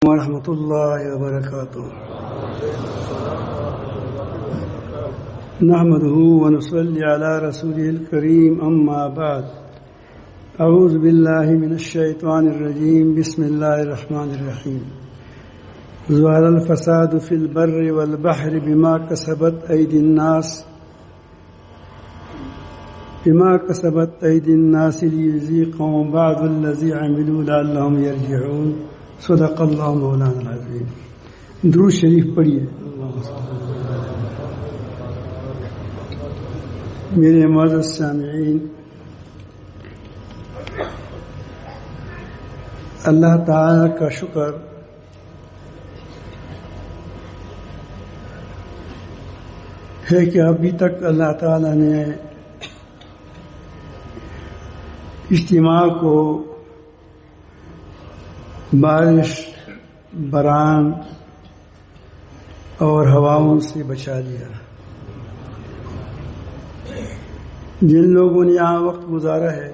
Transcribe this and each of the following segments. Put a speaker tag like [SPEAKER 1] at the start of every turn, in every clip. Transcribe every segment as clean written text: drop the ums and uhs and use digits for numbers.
[SPEAKER 1] ورحمۃ اللہ وبرکاتہ نحمده ونصلي على رسوله الكريم اما بعد اعوذ باللہ من الشیطان الرجیم بسم اللہ الرحمن الرحیم ظہر الفساد في البر والبحر بما كسبت أيدي الناس ليذيقهم بعض الذي عملوا لعلهم يرجعون صدق اللہ مولانا العظیم۔ درود شریف پڑھیے۔ میرے معزز سامعین، اللہ تعالی کا شکر ہے کہ ابھی تک اللہ تعالی نے اجتماع کو بارش، باران اور ہواؤں سے بچا لیا۔ جن لوگوں نے یہاں وقت گزارا ہے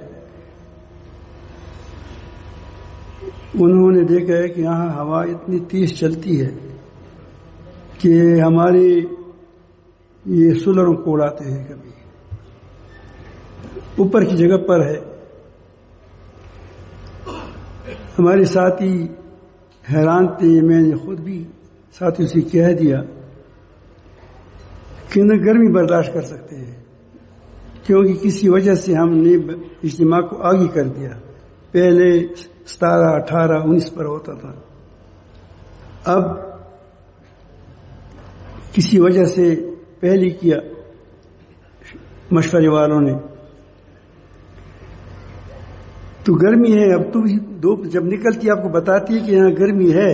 [SPEAKER 1] انہوں نے دیکھا ہے کہ یہاں ہوا اتنی تیز چلتی ہے کہ ہماری یہ سولروں کو اڑاتے ہیں۔ کبھی اوپر کی جگہ پر ہے، ہمارے ساتھی حیران تھے، میں نے خود بھی ساتھیوں سے کہہ دیا کہ نہ گرمی برداشت کر سکتے ہیں، کیونکہ کسی وجہ سے ہم نے اجتماع کو آگے کر دیا۔ پہلے 17، 18، 19 پر ہوتا تھا، اب کسی وجہ سے پہلے کیا مشورے والوں نے۔ تو گرمی ہے، اب تو دھوپ جب نکلتی ہے آپ کو بتاتی ہے کہ یہاں گرمی ہے۔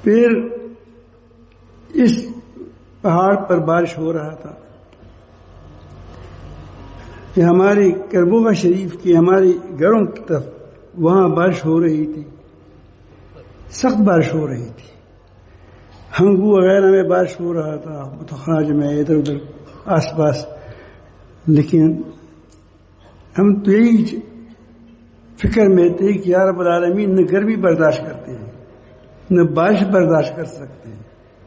[SPEAKER 1] پھر اس پہاڑ پر بارش ہو رہا تھا کہ ہمارے کربوگا شریف کے ہمارے گھروں کی طرف وہاں بارش ہو رہی تھی، سخت بارش ہو رہی تھی۔ ہنگو وغیرہ میں بارش ہو رہا تھا، متخراج میں ادھر ادھر آس پاس، لیکن ہم تو یہی فکر میں تھے کہ یا رب العالمین نہ گرمی برداشت کرتے ہیں، نہ بارش برداشت کر سکتے ہیں،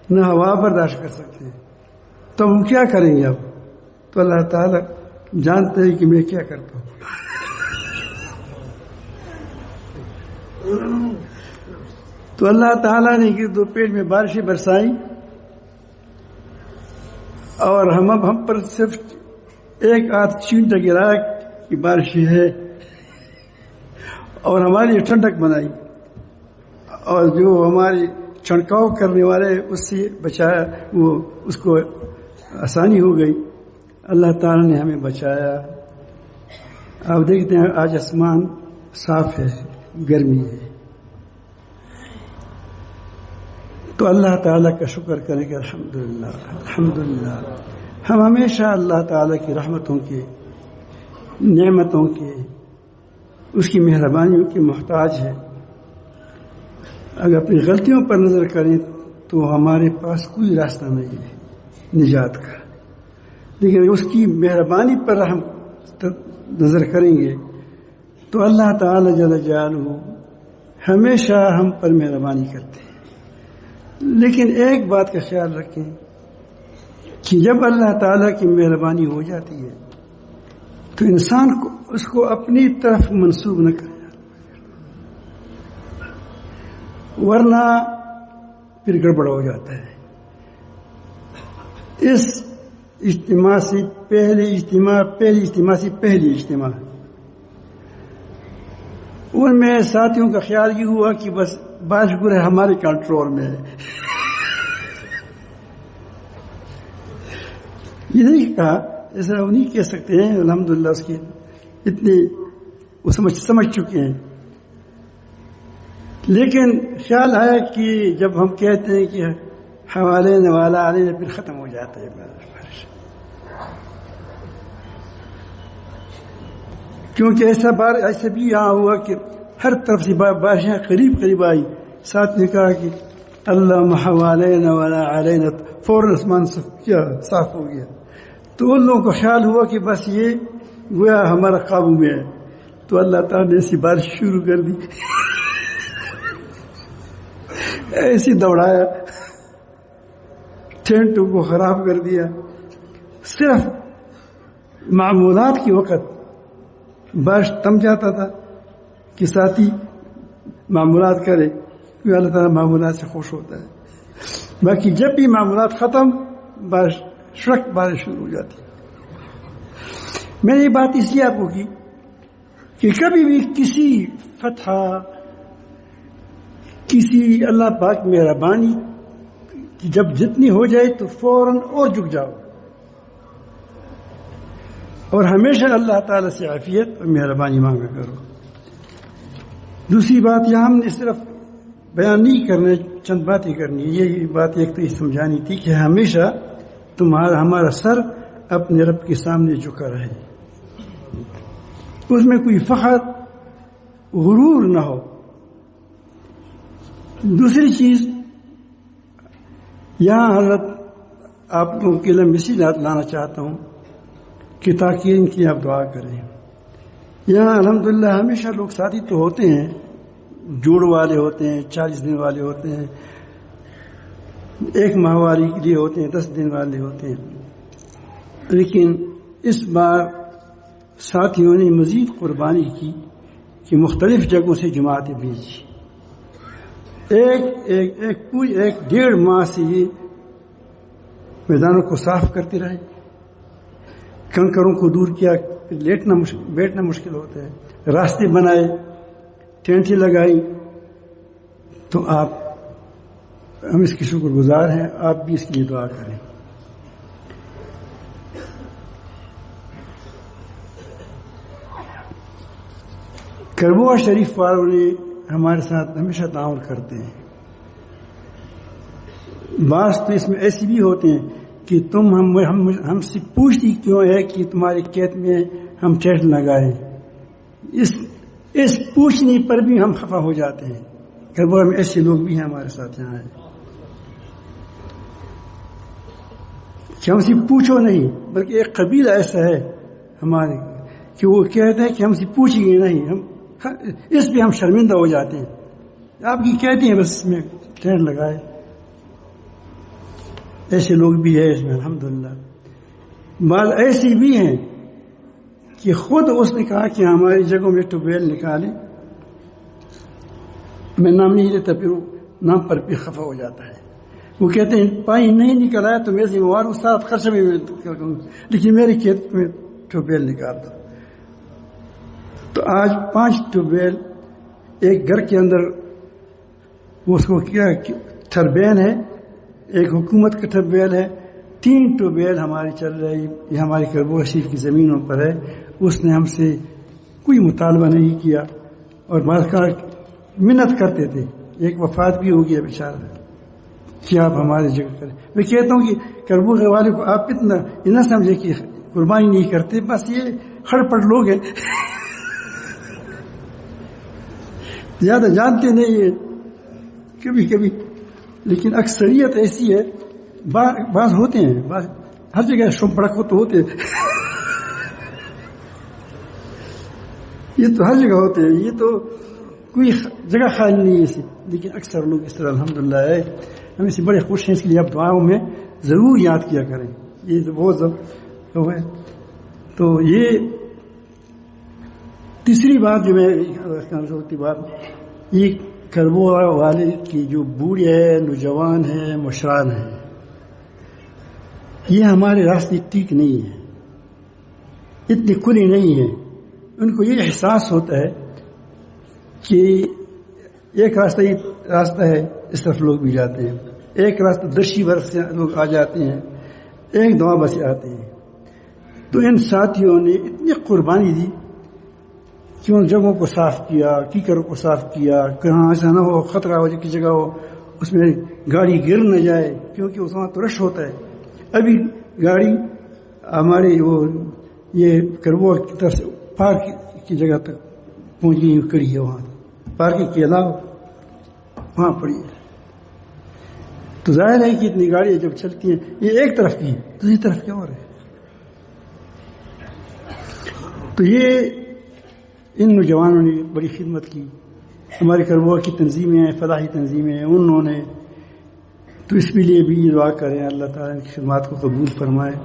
[SPEAKER 1] نہ ہوا برداشت کر سکتے ہیں، تو ہم کیا کریں گے اب؟ تو اللہ تعالیٰ جانتے ہیں کہ میں کیا کرتا ہوں۔ تو اللہ تعالیٰ نے دو پیڑ میں بارشیں برسائی، اور ہم پر صرف ایک آدھ چینٹا گرا کہ بارش ہے، اور ہماری ٹھنڈک بنائی، اور جو ہماری چھڑکاؤ کرنے والے اس سے بچایا، وہ اس کو آسانی ہو گئی۔ اللہ تعالیٰ نے ہمیں بچایا۔ آپ دیکھتے ہیں آج آسمان صاف ہے، گرمی ہے، تو اللہ تعالیٰ کا شکر کریں کہ الحمدللہ الحمدللہ۔ ہم ہمیشہ اللہ تعالیٰ کی رحمتوں کے، نعمتوں کے، اس کی مہربانیوں کے محتاج ہے۔ اگر اپنی غلطیوں پر نظر کریں تو ہمارے پاس کوئی راستہ نہیں ہے نجات کا، لیکن اس کی مہربانی پر ہم نظر کریں گے تو اللہ تعالیٰ جل جلالہ ہمیشہ ہم پر مہربانی کرتے ہیں۔ لیکن ایک بات کا خیال رکھیں کہ جب اللہ تعالیٰ کی مہربانی ہو جاتی ہے تو انسان کو اس کو اپنی طرف منسوب نہ کرے، ورنہ پھر گڑبڑ ہو جاتا ہے۔ اس اجتماع سے پہلی اجتماع ان میں ساتھیوں کا خیال یہ ہوا کہ بس بارش گرے ہمارے کنٹرول میں ہے۔ یہ نہیں کہا، ایسا وہ نہیں کہہ سکتے ہیں، الحمدللہ اس کی اتنی وہ سمجھ چکے ہیں۔ لیکن خیال آیا کہ جب ہم کہتے ہیں کہ حوالے نوالا علیہ، پھر ختم ہو جاتا ہے بارش، کیونکہ ایسا بھی یہاں ہوا کہ ہر طرف سے بارشیں قریب آئی۔ ساتھ نے کہا کہ اللہ حوالین ولا علینا، فوراً آسمان صاف ہو گیا۔ تو ان لوگوں کو خیال ہوا کہ بس یہ گویا ہمارا قابو میں ہے، تو اللہ تعالیٰ نے ایسی بارش شروع کر دی، ایسی دوڑایا، ٹینٹوں کو خراب کر دیا. صرف معمولات کے وقت بارش تم جاتا تھا کہ ساتھی معمولات کرے، کیونکہ اللہ تعالیٰ معمولات سے خوش ہوتا ہے. باقی جب بھی معمولات ختم، بارش شروع ہو جاتی. میں نے یہ بات اس لیے آپ کو کی کہ کبھی بھی کسی فتح، کسی اللہ پاک مہربانی جب جتنی ہو جائے تو فوراً اور جھک جاؤ، اور ہمیشہ اللہ تعالیٰ سے عافیت اور مہربانی مانگا کرو. دوسری بات یہاں ہم نے صرف بیان نہیں کرنے، چند باتیں کرنی. یہ بات ایک تو یہ سمجھانی تھی کہ ہمیشہ ہمارا سر اپنے رب کے سامنے جھکا رہے، اس میں کوئی فخر غرور نہ ہو. دوسری چیز یہاں حضرت آپ لوگوں کے لیے مثالات لانا چاہتا ہوں کہ تاکہ ان کی آپ دعا کریں. یہاں الحمدللہ ہمیشہ لوگ ساتھی تو ہوتے ہیں، جوڑ والے ہوتے ہیں، 40 دن والے ہوتے ہیں، 1 ماہ والے کے لیے ہوتے ہیں، 10 دن والے ہوتے ہیں. لیکن اس بار ساتھیوں نے مزید قربانی کی کہ مختلف جگہوں سے جماعتیں بھیجی. پوری 1.5 ماہ سے یہ میدانوں کو صاف کرتے رہے، کنکروں کو دور کیا، بیٹھنا مشکل ہوتا ہے، راستے بنائے، ٹینٹیں لگائی. تو ہم اس کے شکر گزار ہیں، آپ بھی اس کے لیے دعا کریں. کربوا شریف والوں نے ہمارے ساتھ ہمیشہ تعاون کرتے ہیں. بعض تو اس میں ایسے بھی ہوتے ہیں کہ ہم سے پوچھتی کیوں ہے کہ تمہارے کھیت میں ہم ٹینٹ لگائیں. اس پوچھنے پر بھی ہم خفا ہو جاتے ہیں. کربوا میں ایسے لوگ بھی ہیں ہمارے ساتھ یہاں ہیں کہ ہم سے پوچھو نہیں، بلکہ ایک قبیلہ ایسا ہے ہمارے کہ وہ کہتے ہیں کہ ہم سے پوچھیں گے نہیں، اس پہ ہم شرمندہ ہو جاتے ہیں. آپ کی کہتے ہیں بس اس میں ٹینٹ لگائے. ایسے لوگ بھی ہیں اس میں الحمدللہ. بعض ایسے بھی ہیں کہ خود اس نے کہا کہ ہماری جگہوں میں ٹیوب ویل نکالیں. میں نام نہیں لیتا، پھر نام پر بھی خفا ہو جاتا ہے. وہ کہتے ہیں پانی نہیں نکل آیا تو میں ذمہ وار ہوں، ساتھ خرچہ میں کروں، لیکن میرے کھیت میں ٹیوب ویل نکال دو. تو آج 5 ٹیوب ویل ایک گھر کے اندر، اس کو کیا ٹربین ہے، ایک حکومت کا ٹیوب ویل ہے، 3 ٹیوب ویل ہماری چل رہی. یہ ہماری کربوا شریف کی زمینوں پر ہے. اس نے ہم سے کوئی مطالبہ نہیں کیا، اور بعض کا منت کرتے تھے. ایک وفات بھی ہو گیا بیچارہ کہ آپ ہماری جگہ کریں. میں کہتا ہوں کہ کربوا والے کو آپ اتنا نہ سمجھے کہ قربانی نہیں کرتے، بس یہ ہڑ پڑ لوگ ہیں، زیادہ جانتے نہیں ہیں کبھی کبھی. لیکن اکثریت ایسی ہے، بعض ہوتے ہیں، بعض ہر جگہ شم پڑک تو ہوتے ہیں. یہ تو ہر جگہ ہوتے ہیں، یہ تو کوئی جگہ خالی نہیں ہے ایسی. لیکن اکثر لوگ اس طرح الحمدللہ ہے. ہم اس سے بڑے خوش ہیں، اس کے لیے آپ دعاؤں میں ضرور یاد کیا کریں. یہ تو بہت ہے. تو یہ تیسری بات جو میں بات، یہ کربوا والے کی جو بوڑھے ہیں، نوجوان ہیں، مشران ہیں، یہ ہمارے راستے ٹھیک نہیں ہیں، اتنے کھلے نہیں ہیں. ان کو یہ احساس ہوتا ہے کہ ایک راستہ ہے، اس طرف لوگ بھی جاتے ہیں، ایک راستہ 10 برس سے لوگ آ جاتے ہیں، ایک دوابہ سے آتے ہیں. تو ان ساتھیوں نے اتنی قربانی دی کہ ان جگہوں کو صاف کیا، کیکروں کو صاف کیا، کہاں ایسا نہ ہو خطرہ ہو کی جگہ ہو اس میں گاڑی گر نہ جائے، کیونکہ اس وہاں تو رش ہوتا ہے. ابھی گاڑی ہمارے وہ یہ کربوا کی طرف سے پارک کی جگہ تک پہنچی کڑی ہے، وہاں پارکنگ کے علاوہ وہاں پڑی ہے. تو ظاہر ہے کہ اتنی گاڑیاں جب چلتی ہیں، یہ ایک طرف کی ہے، دوسری طرف کیا ہو رہا ہے. تو یہ ان نوجوانوں نے بڑی خدمت کی. ہمارے کربوا کی تنظیمیں ہیں، فلاحی تنظیمیں ہیں، انہوں نے تو اس کے لیے بھی دعا کریں اللہ تعالیٰ ان کی خدمات کو قبول فرمائے.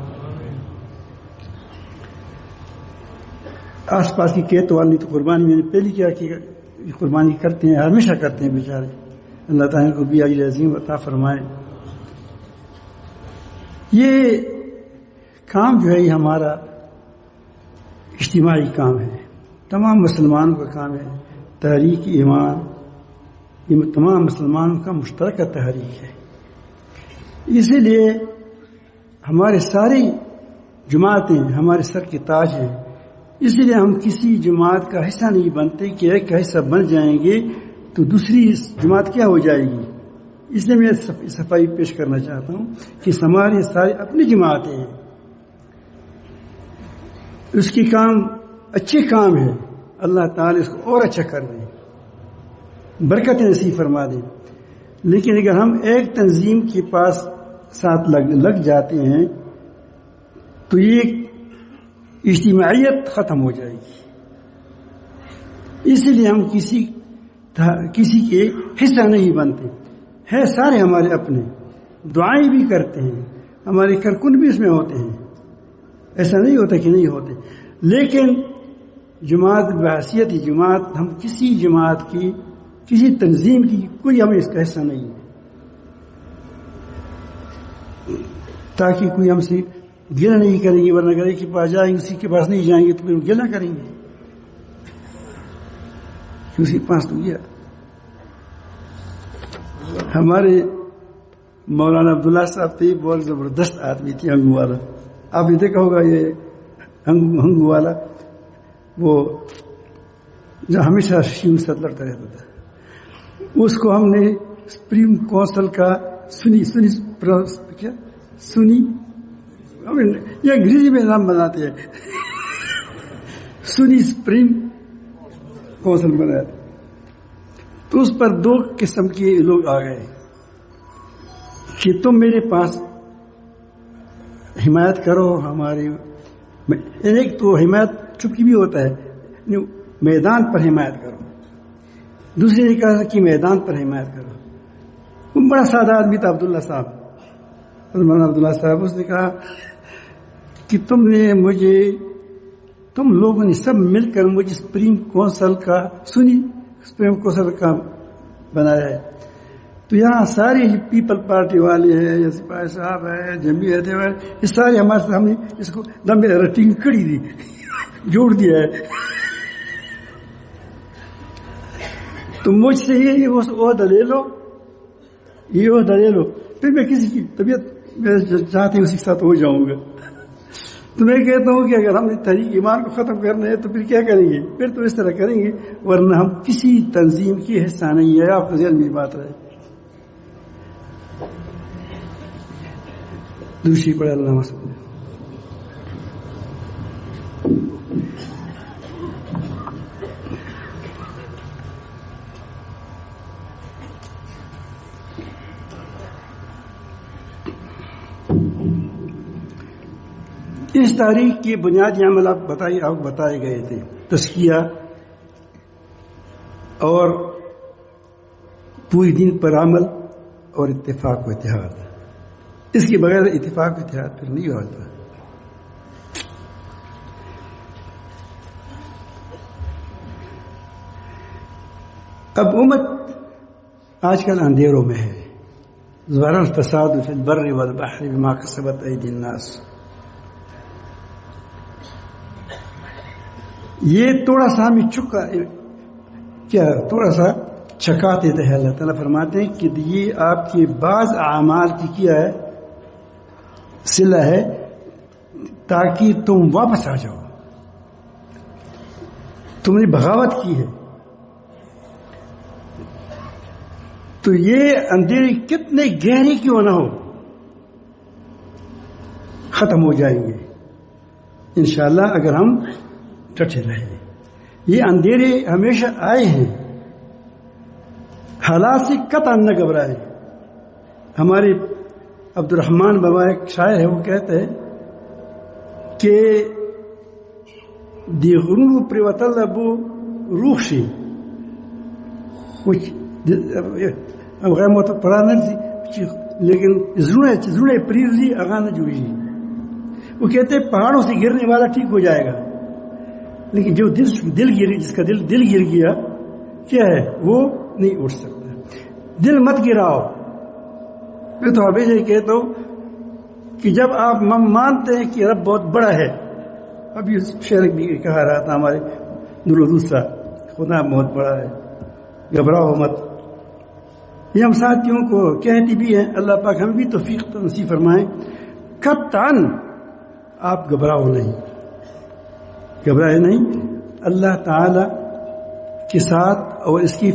[SPEAKER 1] آس پاس کی کھیت والی تو قربانی میں نے پہلی کیا کہ قربانی کرتے ہیں، ہمیشہ کرتے ہیں بیچارے. اللہ تعالیٰ کو بھی اجر عظیم عطا فرمائے. یہ کام جو ہے یہ ہمارا اجتماعی کام ہے، تمام مسلمانوں کا کام ہے. تحریک ایمان یہ تمام مسلمانوں کا مشترکہ تحریک ہے. اسی لیے ہمارے ساری جماعتیں ہمارے سر کے تاج ہیں. اسی لیے ہم کسی جماعت کا حصہ نہیں بنتے کہ ایک کا حصہ بن جائیں گے تو دوسری جماعت کیا ہو جائے گی. اس لیے میں صفائی پیش کرنا چاہتا ہوں کہ ہمارے سارے اپنی جماعتیں ہیں، اس کی کام اچھے کام ہے. اللہ تعالی اس کو اور اچھا کر دیں، برکت نصیب فرما دیں. لیکن اگر ہم ایک تنظیم کے پاس ساتھ لگ جاتے ہیں تو یہ اجتماعیت ختم ہو جائے گی. اسی لیے ہم کسی کے حصہ نہیں بنتے ہیں. سارے ہمارے اپنے، دعائیں بھی کرتے ہیں، ہمارے کارکن بھی اس میں ہوتے ہیں، ایسا نہیں ہوتا کہ نہیں ہوتے. لیکن جماعت بحیثیت جماعت ہم کسی جماعت کی کسی تنظیم کی کوئی ہمیں اس کا حصہ نہیں ہے، تاکہ کوئی ہم سے گلہ نہیں کریں گے. ورنہ گلے کے پاس جائیں گے، اسی کے پاس نہیں جائیں گے تو پھر گلہ کریں گے کہ اسی کے پاس تو گیا. ہمارے مولانا عبداللہ صاحب تھے، بہت زبردست آدمی تھے، ہنگو والا. آپ نے دیکھا ہوگا یہ ہنگو والا، وہ جو ہمیشہ شیو سے لڑتا رہتا تھا. اس کو ہم نے سپریم کونسل کا سنی یہ انگریزی میں نام بناتے ہیں، سنی سپریم کونسل بنایا تھا. تو اس پر دو قسم کے لوگ آ گئے کہ تم میرے پاس حمایت کرو ہماری. ایک تو حمایت چپکی بھی ہوتا ہے، میدان پر حمایت کرو. دوسری نے کہا کہ میدان پر حمایت کرو. وہ بڑا سادہ آدمی تھا عبداللہ صاحب، اس نے کہا کہ تم لوگوں نے سب مل کر مجھے سپریم کونسل کا بنایا ہے. تو یہاں سارے پیپل پارٹی والے ہیں، یا سپاہی صاحب ہے، جمعیت ہے، یہ سارے ہمارے سامنے اس کو لمبے رٹنگ کڑی دی جوڑ دیا ہے. تو مجھ سے یہ عہدہ لے لو، پھر میں کسی کی طبیعت میں چاہتے ہیں اسی کے ساتھ ہو جاؤں گا. تو میں کہتا ہوں کہ اگر ہم نے تحریک ایمان کو ختم کرنا ہے تو پھر کیا کریں گے؟ پھر تو اس طرح کریں گے، ورنہ ہم کسی تنظیم کی حصہ نہیں ہے. آپ کو ذہن میں بات رہے. دوسری پڑھے اللہ مسلم. اس تاریخ کے بنیادی عمل آپ بتائے گئے تھے، تزکیہ اور پوری دین پر عمل اور اتفاق و اتحاد. اس کے بغیر اتفاق و اتحاد پھر نہیں ہوتا. اب امت آج کل اندھیروں میں ہے. ظہر الفساد فی البر والبحر بما کسبت ایدی الناس. یہ تھوڑا سا ہمیں تھوڑا سا چکا دیتے ہیں. اللہ تعالیٰ فرماتے ہیں کہ یہ آپ کے بعض اعمال کی کیا ہے، صلہ ہے، تاکہ تم واپس آ جاؤ. تم نے بغاوت کی ہے تو یہ اندھیرے کتنے گہرے کیوں نہ ہو ختم ہو جائیں گے انشاءاللہ اگر ہم ڈٹے رہیں. یہ اندھیرے ہمیشہ آئے ہیں، حالات سے قطعا نہ گھبرائے. ہمارے عبد الرحمان بابا ایک شاعر ہے، وہ کہتے ہیں کہ دی غروب پریوتلبو روح شي هغه مو ته پرانا دي لیکن زړه پریوزی هغه نه جوړیږي. وہ کہتے ہیں پہاڑوں سے گرنے والا ٹھیک ہو جائے گا، لیکن جو جس کا دل گر گیا کیا ہے وہ نہیں اٹھ سکتا. دل مت گراؤ. میں تو ہمیشہ یہ کہتا ہوں کہ جب آپ مانتے ہیں کہ رب بہت بڑا ہے، ابھی شعر بھی کہا رہا تھا ہمارے دوسرا، خدا بہت بڑا ہے گھبراؤ مت. یہ ہم ساتھیوں کو کہتی بھی ہیں، اللہ پاک ہم بھی توفیق نصیب فرمائیں. قطعاً آپ گھبراؤ نہیں، گھبرائے نہیں. اللہ تعالی کے ساتھ اور اس کی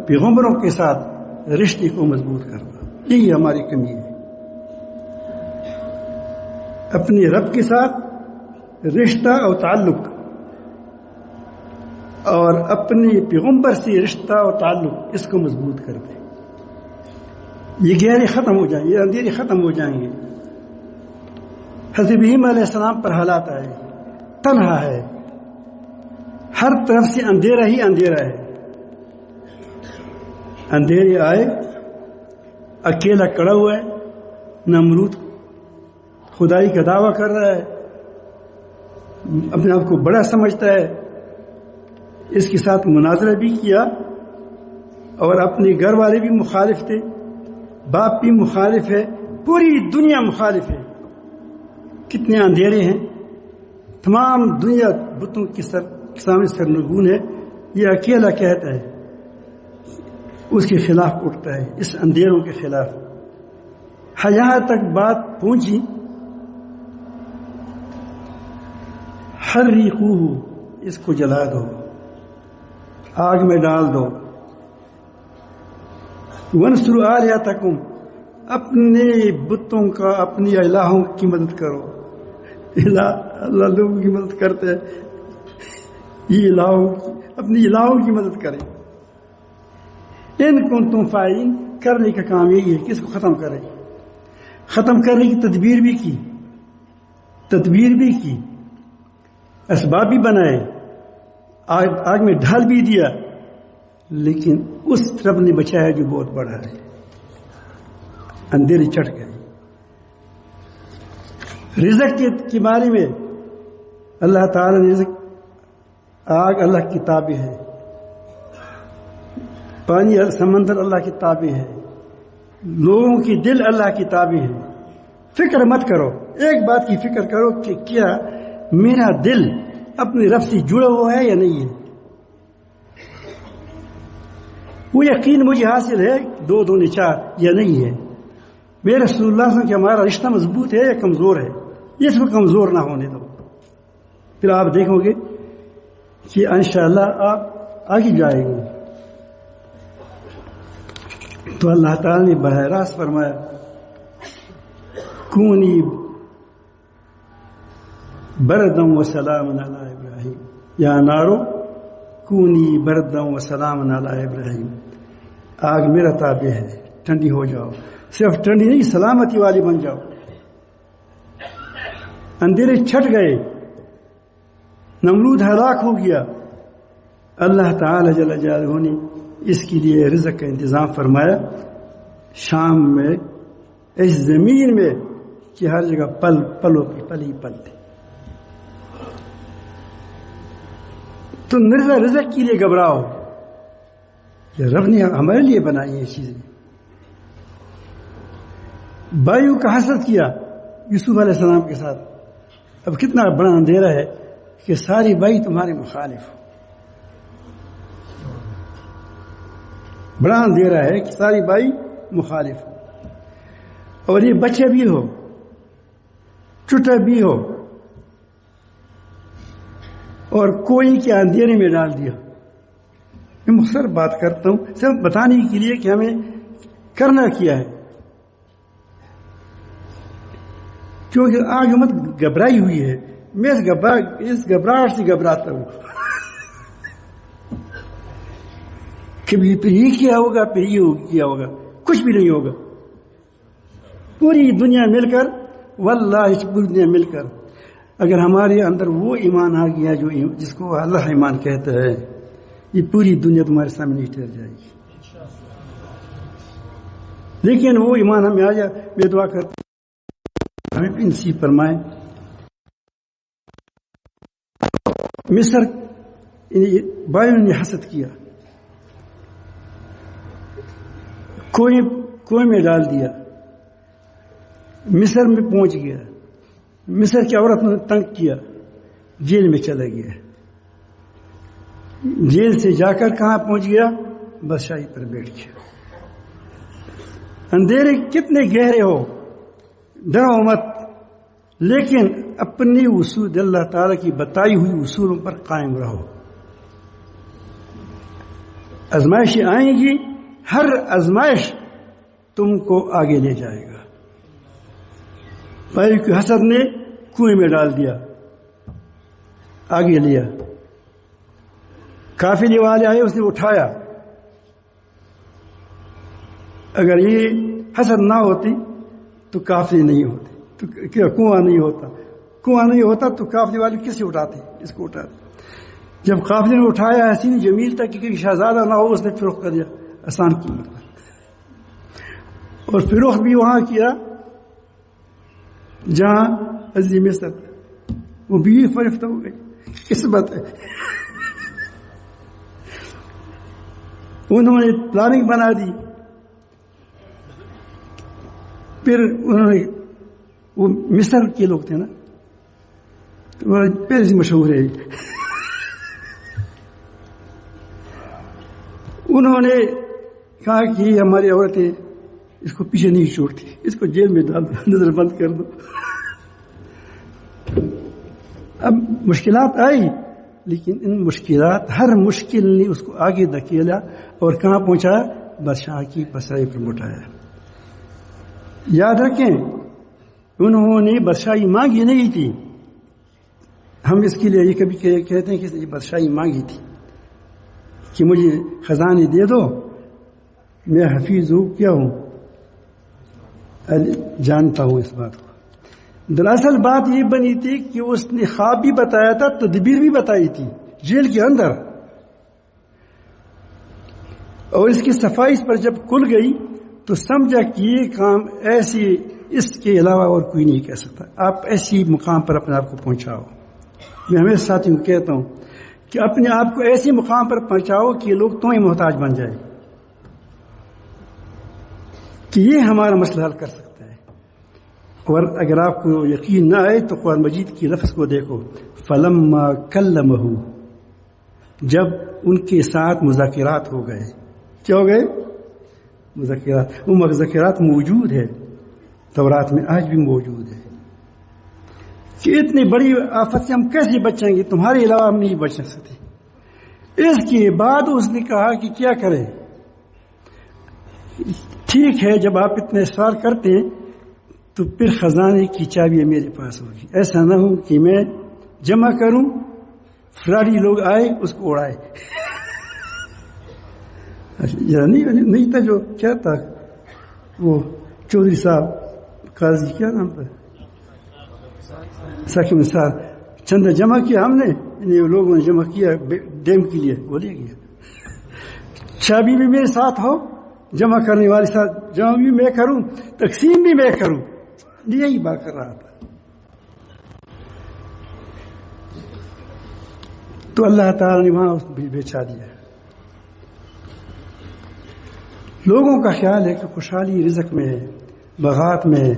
[SPEAKER 1] پیغمبروں کے ساتھ رشتے کو مضبوط کرنا، یہی ہماری کمی ہے. اپنے رب کے ساتھ رشتہ اور تعلق اور اپنے پیغمبر سے رشتہ اور تعلق اس کو مضبوط کر دیں. یہ گہرے ختم ہو جائیں گے، یہ اندھیرے ختم ہو جائیں گے. حضرت ابراہیم علیہ السلام پر حالات آئے، تنہا ہے، ہر طرف سے اندھیرا ہی اندھیرا ہے. اندھیرے آئے، اکیلا کڑا ہوا ہے. نمرود خدائی کا دعویٰ کر رہا ہے، اپنے آپ کو بڑا سمجھتا ہے. اس کے ساتھ مناظرہ بھی کیا اور اپنے گھر والے بھی مخالف تھے، باپ بھی مخالف ہے، پوری دنیا مخالف ہے. کتنے اندھیرے ہیں، تمام دنیا بتوں کے سامنے سرنگون ہے. یہ اکیلا کہتا ہے، اس کے خلاف اٹھتا ہے، اس اندھیروں کے خلاف. یہاں تک بات پہنچی حریقوہ، اس کو جلا دو، آگ میں ڈال دو. وانصروا آلہتکم، اپنے بتوں کا، اپنی الہوں کی مدد کرو. اللہ لوگوں کی مدد کرتے ہیں، یہ اپنی الہوں کی مدد کریں. ان کنتم فاعلین، کرنے کا کام یہی ہے کہ اس کو ختم کریں. ختم کرنے کی تدبیر بھی کی، اسباب بھی بنائے، آگ میں ڈال بھی دیا، لیکن اس رب نے بچایا جو بہت بڑا ہے. اندھیرے چڑھ گئے. رزق کے بارے میں اللہ تعالی نے رزق، آگ اللہ کی تابع ہے، پانی سمندر اللہ کی تابع ہے، لوگوں کی دل اللہ کی تابع ہے. فکر مت کرو، ایک بات کی فکر کرو کہ کیا میرا دل اپنے رب سے جڑا ہوا ہے یا نہیں ہے. وہ یقین مجھے حاصل ہے 2 2 4 یا نہیں ہے. میرے رسول اللہ صلی اللہ علیہ وسلم کہ ہمارا رشتہ مضبوط ہے یا کمزور ہے. اس کو کمزور نہ ہونے دو، پھر آپ دیکھو گے کہ انشاءاللہ آپ آگے جائیں گے. تو اللہ تعالی نے براہ راست فرمایا کونی بردم و سلام علی ابراہیم، یا نارو کونی بردم و سلام علی ابراہیم. آگ میرا تابع ہے، ٹھنڈی ہو جاؤ. صرف ٹھنڈی نہیں، سلامتی والی بن جاؤ. اندھیرے چھٹ گئے، نمرود ہلاک ہو گیا. اللہ تعالی جل جلالہ نے اس کے لیے رزق کا انتظام فرمایا شام میں، اس زمین میں کہ ہر جگہ پلوں کی پل ہی پل تھے. تو مرزا رزق کے لیے گھبراؤ، یہ رب نے ہمارے لیے بنائی یہ چیزیں. بھائیوں کا حسد کیا یوسف علیہ السلام کے ساتھ. اب کتنا بڑا اندھیرا ہے کہ ساری بھائی تمہارے مخالف ہو. بڑا اندھیرا ہے کہ ساری بھائی مخالف ہو، اور یہ بچے بھی ہو، چھوٹا بھی ہو، اور کوئی کے اندھیرے میں ڈال دیا. میں مختصر بات کرتا ہوں صرف بتانے کے لیے کہ ہمیں کرنا کیا ہے، کیونکہ آگ امت گھبرائی ہوئی ہے. میں اس گھبراہٹ سے گھبراتا ہوں. کبھی پھر یہ کیا ہوگا، پھر یہ کیا ہوگا، کچھ بھی نہیں ہوگا. پوری دنیا مل کر، واللہ پوری دنیا مل کر اگر ہمارے اندر وہ ایمان آ گیا جس کو اللہ ایمان کہتا ہے، یہ پوری دنیا تمہارے سامنے نہیں ٹھہر جائے گی. لیکن وہ ایمان ہمیں آ جائے. میں دعا کرتا ہوں ہمیں بھی نصیب فرمائے. مصر بھائیوں نے حسد کیا، کوئی میں ڈال دیا، مصر میں پہنچ گیا. مصر کی عورت نے تنگ کیا، جیل میں چلا گیا. جیل سے جا کر کہاں پہنچ گیا؟ بادشاہی پر بیٹھ گیا. اندھیرے کتنے گہرے ہو، ڈرو مت، لیکن اپنی اصول اللہ تعالی کی بتائی ہوئی اصولوں پر قائم رہو. آزمائشیں آئیں گی، ہر آزمائش تم کو آگے لے جائے گا. بھائی کی حسد نے کنویں میں ڈال دیا، آگے لیا. قافلے والے آئے، اس نے اٹھایا. اگر یہ حسد نہ ہوتی تو قافلے نہیں ہوتے، تو کیا کنواں نہیں ہوتا. کنواں نہیں ہوتا تو قافلے والے کسے اٹھاتے؟ اس کو اٹھاتے. جب قافلے نے اٹھایا حسین جمیل تک کہ شہزادہ نہ ہو، اس نے فروخت کر دیا آسان قیمت پر. اور فروخت بھی وہاں کیا جہاں عزیز مصر، وہ بیوی فروخت ہو گئی. قسمت ہے. انہوں نے پلاننگ بنا دی. پھر انہوں نے، وہ مصر کے لوگ تھے نا، پہلے سے مشہور ہے. انہوں نے کہا کہ یہ ہماری عورتیں اس کو پیچھے نہیں چھوڑتی، اس کو جیل میں ڈال دو، نظر بند کر دو. اب مشکلات آئی، لیکن ان مشکلات، ہر مشکل نے اس کو آگے دھکیلا اور کہاں پہنچایا؟ بادشاہ کی بادشاہی پر اٹھایا. یاد رکھیں، انہوں نے بادشاہی مانگی نہیں تھی. ہم اس کے لیے یہ کبھی کہتے ہیں کہ یہ بادشاہی مانگی تھی کہ مجھے خزانے دے دو، میں حفیظ ہوں، کیا ہوں، جانتا ہوں اس بات کو. دراصل بات یہ بنی تھی کہ اس نے خواب بھی بتایا تھا، تدبیر بھی بتائی تھی جیل کے اندر. اور اس کی صفائی اس پر جب کھل گئی تو سمجھا کہ یہ کام ایسی، اس کے علاوہ اور کوئی نہیں کہہ سکتا. آپ ایسی مقام پر اپنے آپ کو پہنچاؤ. میں ہمیشہ ساتھیوں کو کہتا ہوں کہ اپنے آپ کو ایسی مقام پر پہنچاؤ کہ لوگ تمہیں محتاج بن جائے، کہ یہ ہمارا مسئلہ حل کر سکتا ہے. اور اگر آپ کو یقین نہ آئے تو قرآن مجید کی لفظ کو دیکھو، فلما کلمہ، جب ان کے ساتھ مذاکرات ہو گئے. کیا ہو گئے؟ مذاکرات. وہ مذاکرات موجود ہے تورات میں، آج بھی موجود ہے. کہ اتنی بڑی آفت سے ہم کیسے بچیں گے؟ تمہارے علاوہ ہم نہیں بچ سکتے. اس کے بعد اس نے کہا کہ کیا کریں؟ ٹھیک ہے، جب آپ اتنے سوال کرتے ہیں تو پھر خزانے کی چابی میرے پاس ہوگی. ایسا نہ ہو کہ میں جمع کروں، فراڈی لوگ آئے اس کو اڑائے. نہیں تھا جو کیا تھا وہ چودھری صاحب قاضی، کیا نام تھا، ساکم صاحب، چندہ جمع کیا ہم نے، لوگوں نے جمع کیا ڈیم کے لیے، وہ لے گیا. چابی بھی میرے ساتھ ہو، جمع کرنے والے ساتھ، جمع بھی میں کروں، تقسیم بھی میں کروں. یہی بات کر رہا تھا. تو اللہ تعالیٰ نے وہاں بیچا دیا. لوگوں کا خیال ہے کہ خوشحالی رزق میں ہے، بغات میں ہے،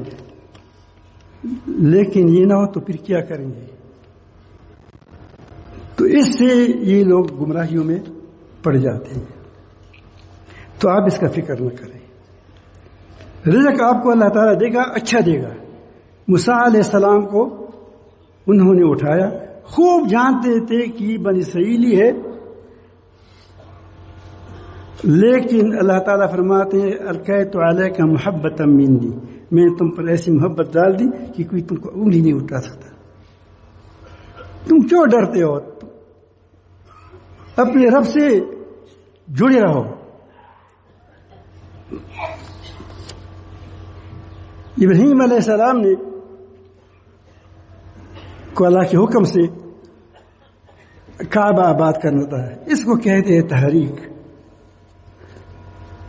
[SPEAKER 1] لیکن یہ نہ ہو تو پھر کیا کریں گے؟ تو اس سے یہ لوگ گمراہیوں میں پڑ جاتے ہیں. تو آپ اس کا فکر نہ کریں. رزق آپ کو اللہ تعالیٰ دے گا، اچھا دے گا. موسیٰ علیہ السلام کو انہوں نے اٹھایا، خوب جانتے تھے کہ یہ بنی اسرائیلی ہے، لیکن اللہ تعالیٰ فرماتے ہیں القیت علیک محبۃ منی، میں نے تم پر ایسی محبت ڈال دی کہ کوئی تم کو انگلی نہیں اٹھا سکتا. تم کیوں ڈرتے ہو؟ اپنے رب سے جڑے رہو. ابراہیم علیہ السلام نے کو اللہ کے حکم سے کعبہ آباد کرنا تھا. اس کو کہتے ہیں تحریک.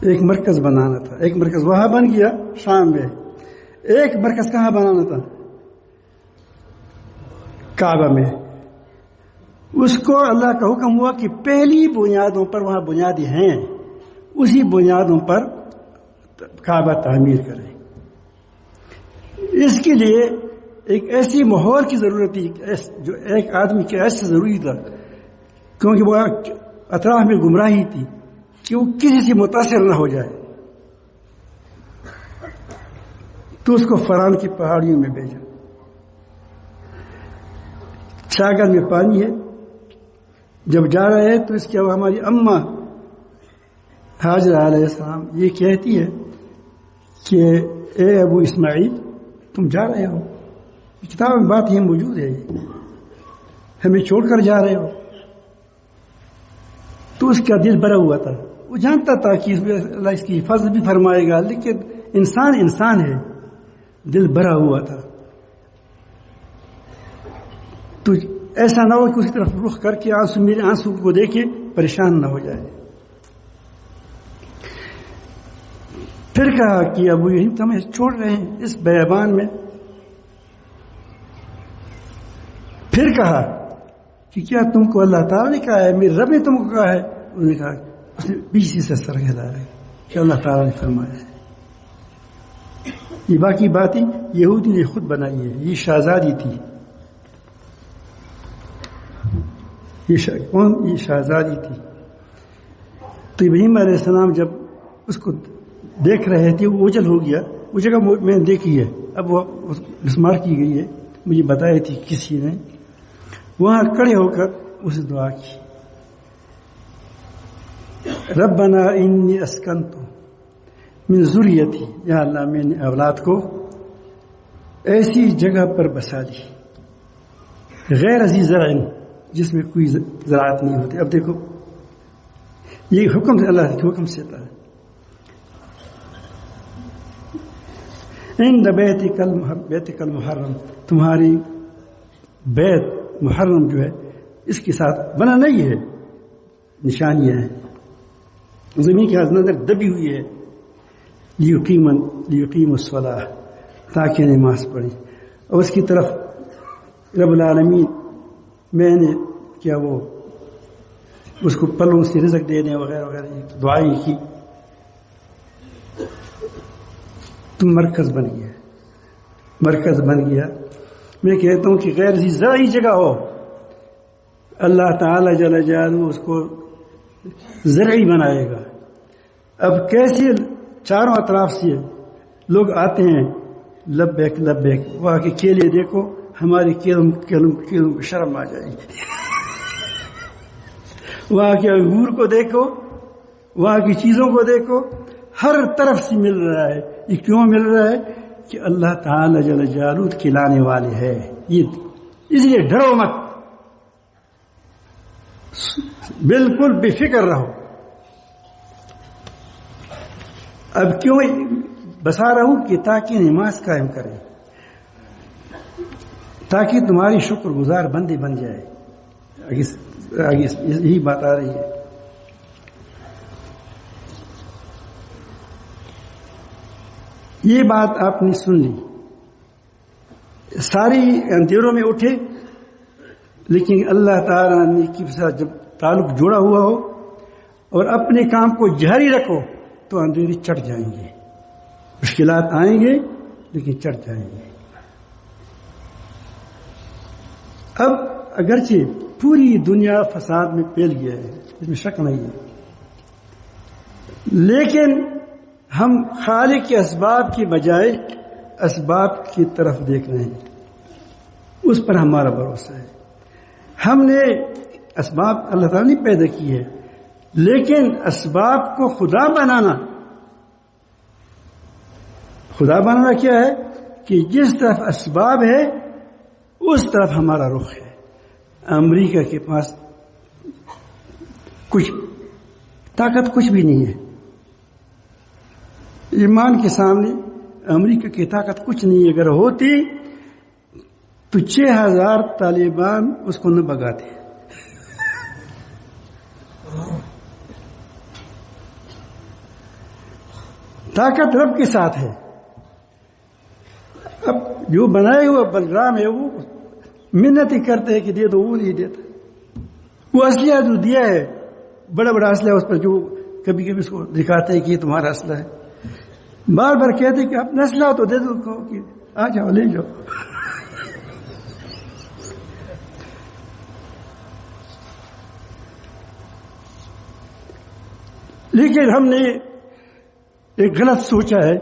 [SPEAKER 1] ایک مرکز بنانا تھا. ایک مرکز وہاں بن گیا شام میں. ایک مرکز کہاں بنانا تھا؟ کعبہ میں. اس کو اللہ کا حکم ہوا کہ پہلی بنیادوں پر وہاں بنیادیں ہیں اسی بنیادوں پر کعبہ تعمیر کریں. اس کے لیے ایک ایسی ماحول کی ضرورت تھی جو ایک آدمی کے ایسے ضروری تھا کیونکہ وہ اطراف میں گمراہی تھی کہ وہ کسی سے متاثر نہ ہو جائے. تو اس کو فران کی پہاڑیوں میں بھیجا. چھاگل میں پانی ہے. جب جا رہے ہیں تو اس کے ہماری اماں حاجرہ علیہ السلام یہ کہتی ہے کہ اے ابو اسماعیل تم جا رہے ہو, کتاب میں بات یہ موجود ہے, ہمیں چھوڑ کر جا رہے ہو. تو اس کا دل بھرا ہوا تھا. وہ جانتا تھا کہ اللہ اس کی حفاظت بھی فرمائے گا, لیکن انسان ہے, دل بھرا ہوا تھا. تو ایسا نہ ہو کہ اس کی طرف رخ کر کے میرے آنسو کو دیکھے پریشان نہ ہو جائے. پھر کہا کہ ابو یہی تو ہمیں چھوڑ رہے ہیں اس بیابان میں. پھر کہا کہ کیا تم کو اللہ تعالیٰ نے کہا ہے, میرے رب نے تم کو کہا ہے؟ انہوں نے کہا, اس نے بیچ سے سر ہلایا ہے کہ اللہ تعالیٰ نے فرمایا ہے. یہ باقی باتیں یہودی نے خود بنائی ہے. یہ شہزادی تھی. یہ شہزادی تھی. تو ابراہیم علیہ السلام جب اس کو دیکھ رہے تھے وہ اوجل ہو گیا. وہ جگہ میں نے دیکھی ہے, اب وہ مسمار کی گئی ہے, مجھے بتائی تھی کسی نے. وہاں کھڑے ہو کر اسے دعا کی, ربنا انی اسکنت من ذریتی, یا اللہ میں نے اولاد کو ایسی جگہ پر بسا دی غیر ذی زرع, جس میں کوئی زراعت نہیں ہوتی. اب دیکھو یہ حکم سے, اللہ کے حکم سے تھا. عند بیتک المحرم, تمہاری بیت محرم جو ہے اس کے ساتھ بنا نہیں ہے, نشانیاں ہیں, زمین کے اندر دبی ہوئی ہے. لیقیم الصلاۃ, تاکہ نماز پڑھی. اور اس کی طرف رب العالمین میں نے کیا وہ اس کو پلوں سے رزق دینے وغیرہ وغیرہ دعائیں کی. تو مرکز بن گیا. میں کہتا ہوں کہ غیر زرعی جگہ ہو, اللہ تعالی جل جلالہ اس کو زرعی بنائے گا. اب کیسے چاروں اطراف سے لوگ آتے ہیں, لبیک لبیک, وہاں کے کیلے دیکھو, ہماری کیلوں کو شرم آ جائے گی. وہاں کے انگور کو دیکھو, وہاں کی چیزوں کو دیکھو, ہر طرف سے مل رہا ہے. یہ کیوں مل رہا ہے؟ کہ اللہ تعالی جل جلالہ کھلانے والے ہے. یہ اس لیے ڈرو مت, بالکل بے فکر رہو. اب کیوں بسا رہا ہوں کہ تاکہ نماز قائم کریں, تاکہ تمہاری شکر گزار بندی بن جائے. آگے یہی بات آ رہی ہے. یہ بات آپ نے سن لی, ساری اندھیروں میں اٹھے, لیکن اللہ تعالیٰ نے کے ساتھ جب تعلق جڑا ہوا ہو اور اپنے کام کو جاری رکھو تو اندھیرے چڑھ جائیں گے, مشکلات آئیں گے لیکن چڑھ جائیں گے. اب اگرچہ پوری دنیا فساد میں پھیل گیا ہے, اس میں شک نہیں ہے, لیکن ہم خالق کے اسباب کی بجائے اسباب کی طرف دیکھ رہے ہیں, اس پر ہمارا بھروسہ ہے. ہم نے اسباب اللہ تعالیٰ نے پیدا کی ہے, لیکن اسباب کو خدا بنانا کیا ہے کہ جس طرف اسباب ہے اس طرف ہمارا رخ ہے. امریکہ کے پاس کچھ طاقت کچھ بھی نہیں ہے, ایمان کے سامنے امریکہ کی طاقت کچھ نہیں. اگر ہوتی تو 6,000 طالبان اس کو نہ بگاتے. طاقت رب کے ساتھ ہے. اب جو بنائے ہوا بلرام ہے وہ منت ہی کرتے ہیں کہ دے دو، وہ نہیں دیتا. وہ اسلحہ جو دیا ہے بڑا بڑا اسلحہ اس پر جو کبھی کبھی اس کو دکھاتے ہیں کہ یہ تمہارا اسلحہ ہے، بار بار کہتے ہیں کہ اپنا اسلحہ تو دے دو، کہ آ جاؤ لے جاؤ. لیکن ہم نے ایک غلط سوچا ہے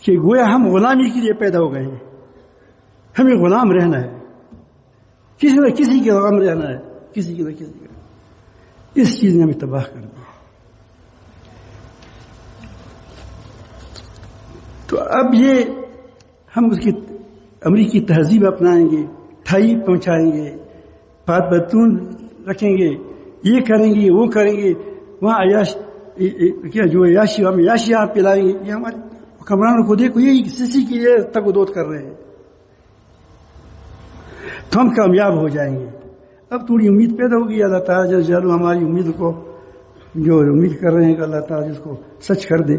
[SPEAKER 1] کہ گویا ہم غلامی کے لیے پیدا ہو گئے ہیں، ہمیں غلام رہنا ہے، کسی نہ کسی کے غلام رہنا ہے، کسی کی نہ کسی کا. اس چیز نے ہمیں تباہ کر دیا. تو اب یہ ہم اس کی امریکی تہذیب اپنائیں گے، ٹھائی پہنچائیں گے، بات بتون رکھیں گے، یہ کریں گے وہ کریں گے، وہاں عیاش کیا جو عیاشی ہم عیاشی آپ پلائیں گے. یہ ہمارے حکمرانوں کو دیکھو، یہ کسی کی یہ تگ و دود کر رہے ہیں، تو ہم کامیاب ہو جائیں گے. اب تھوڑی امید پیدا ہوگی. اللہ تعالیٰ جل جلالہ ہماری امید کو، جو امید کر رہے ہیں کہ اللہ تعالیٰ اس کو سچ کر دے.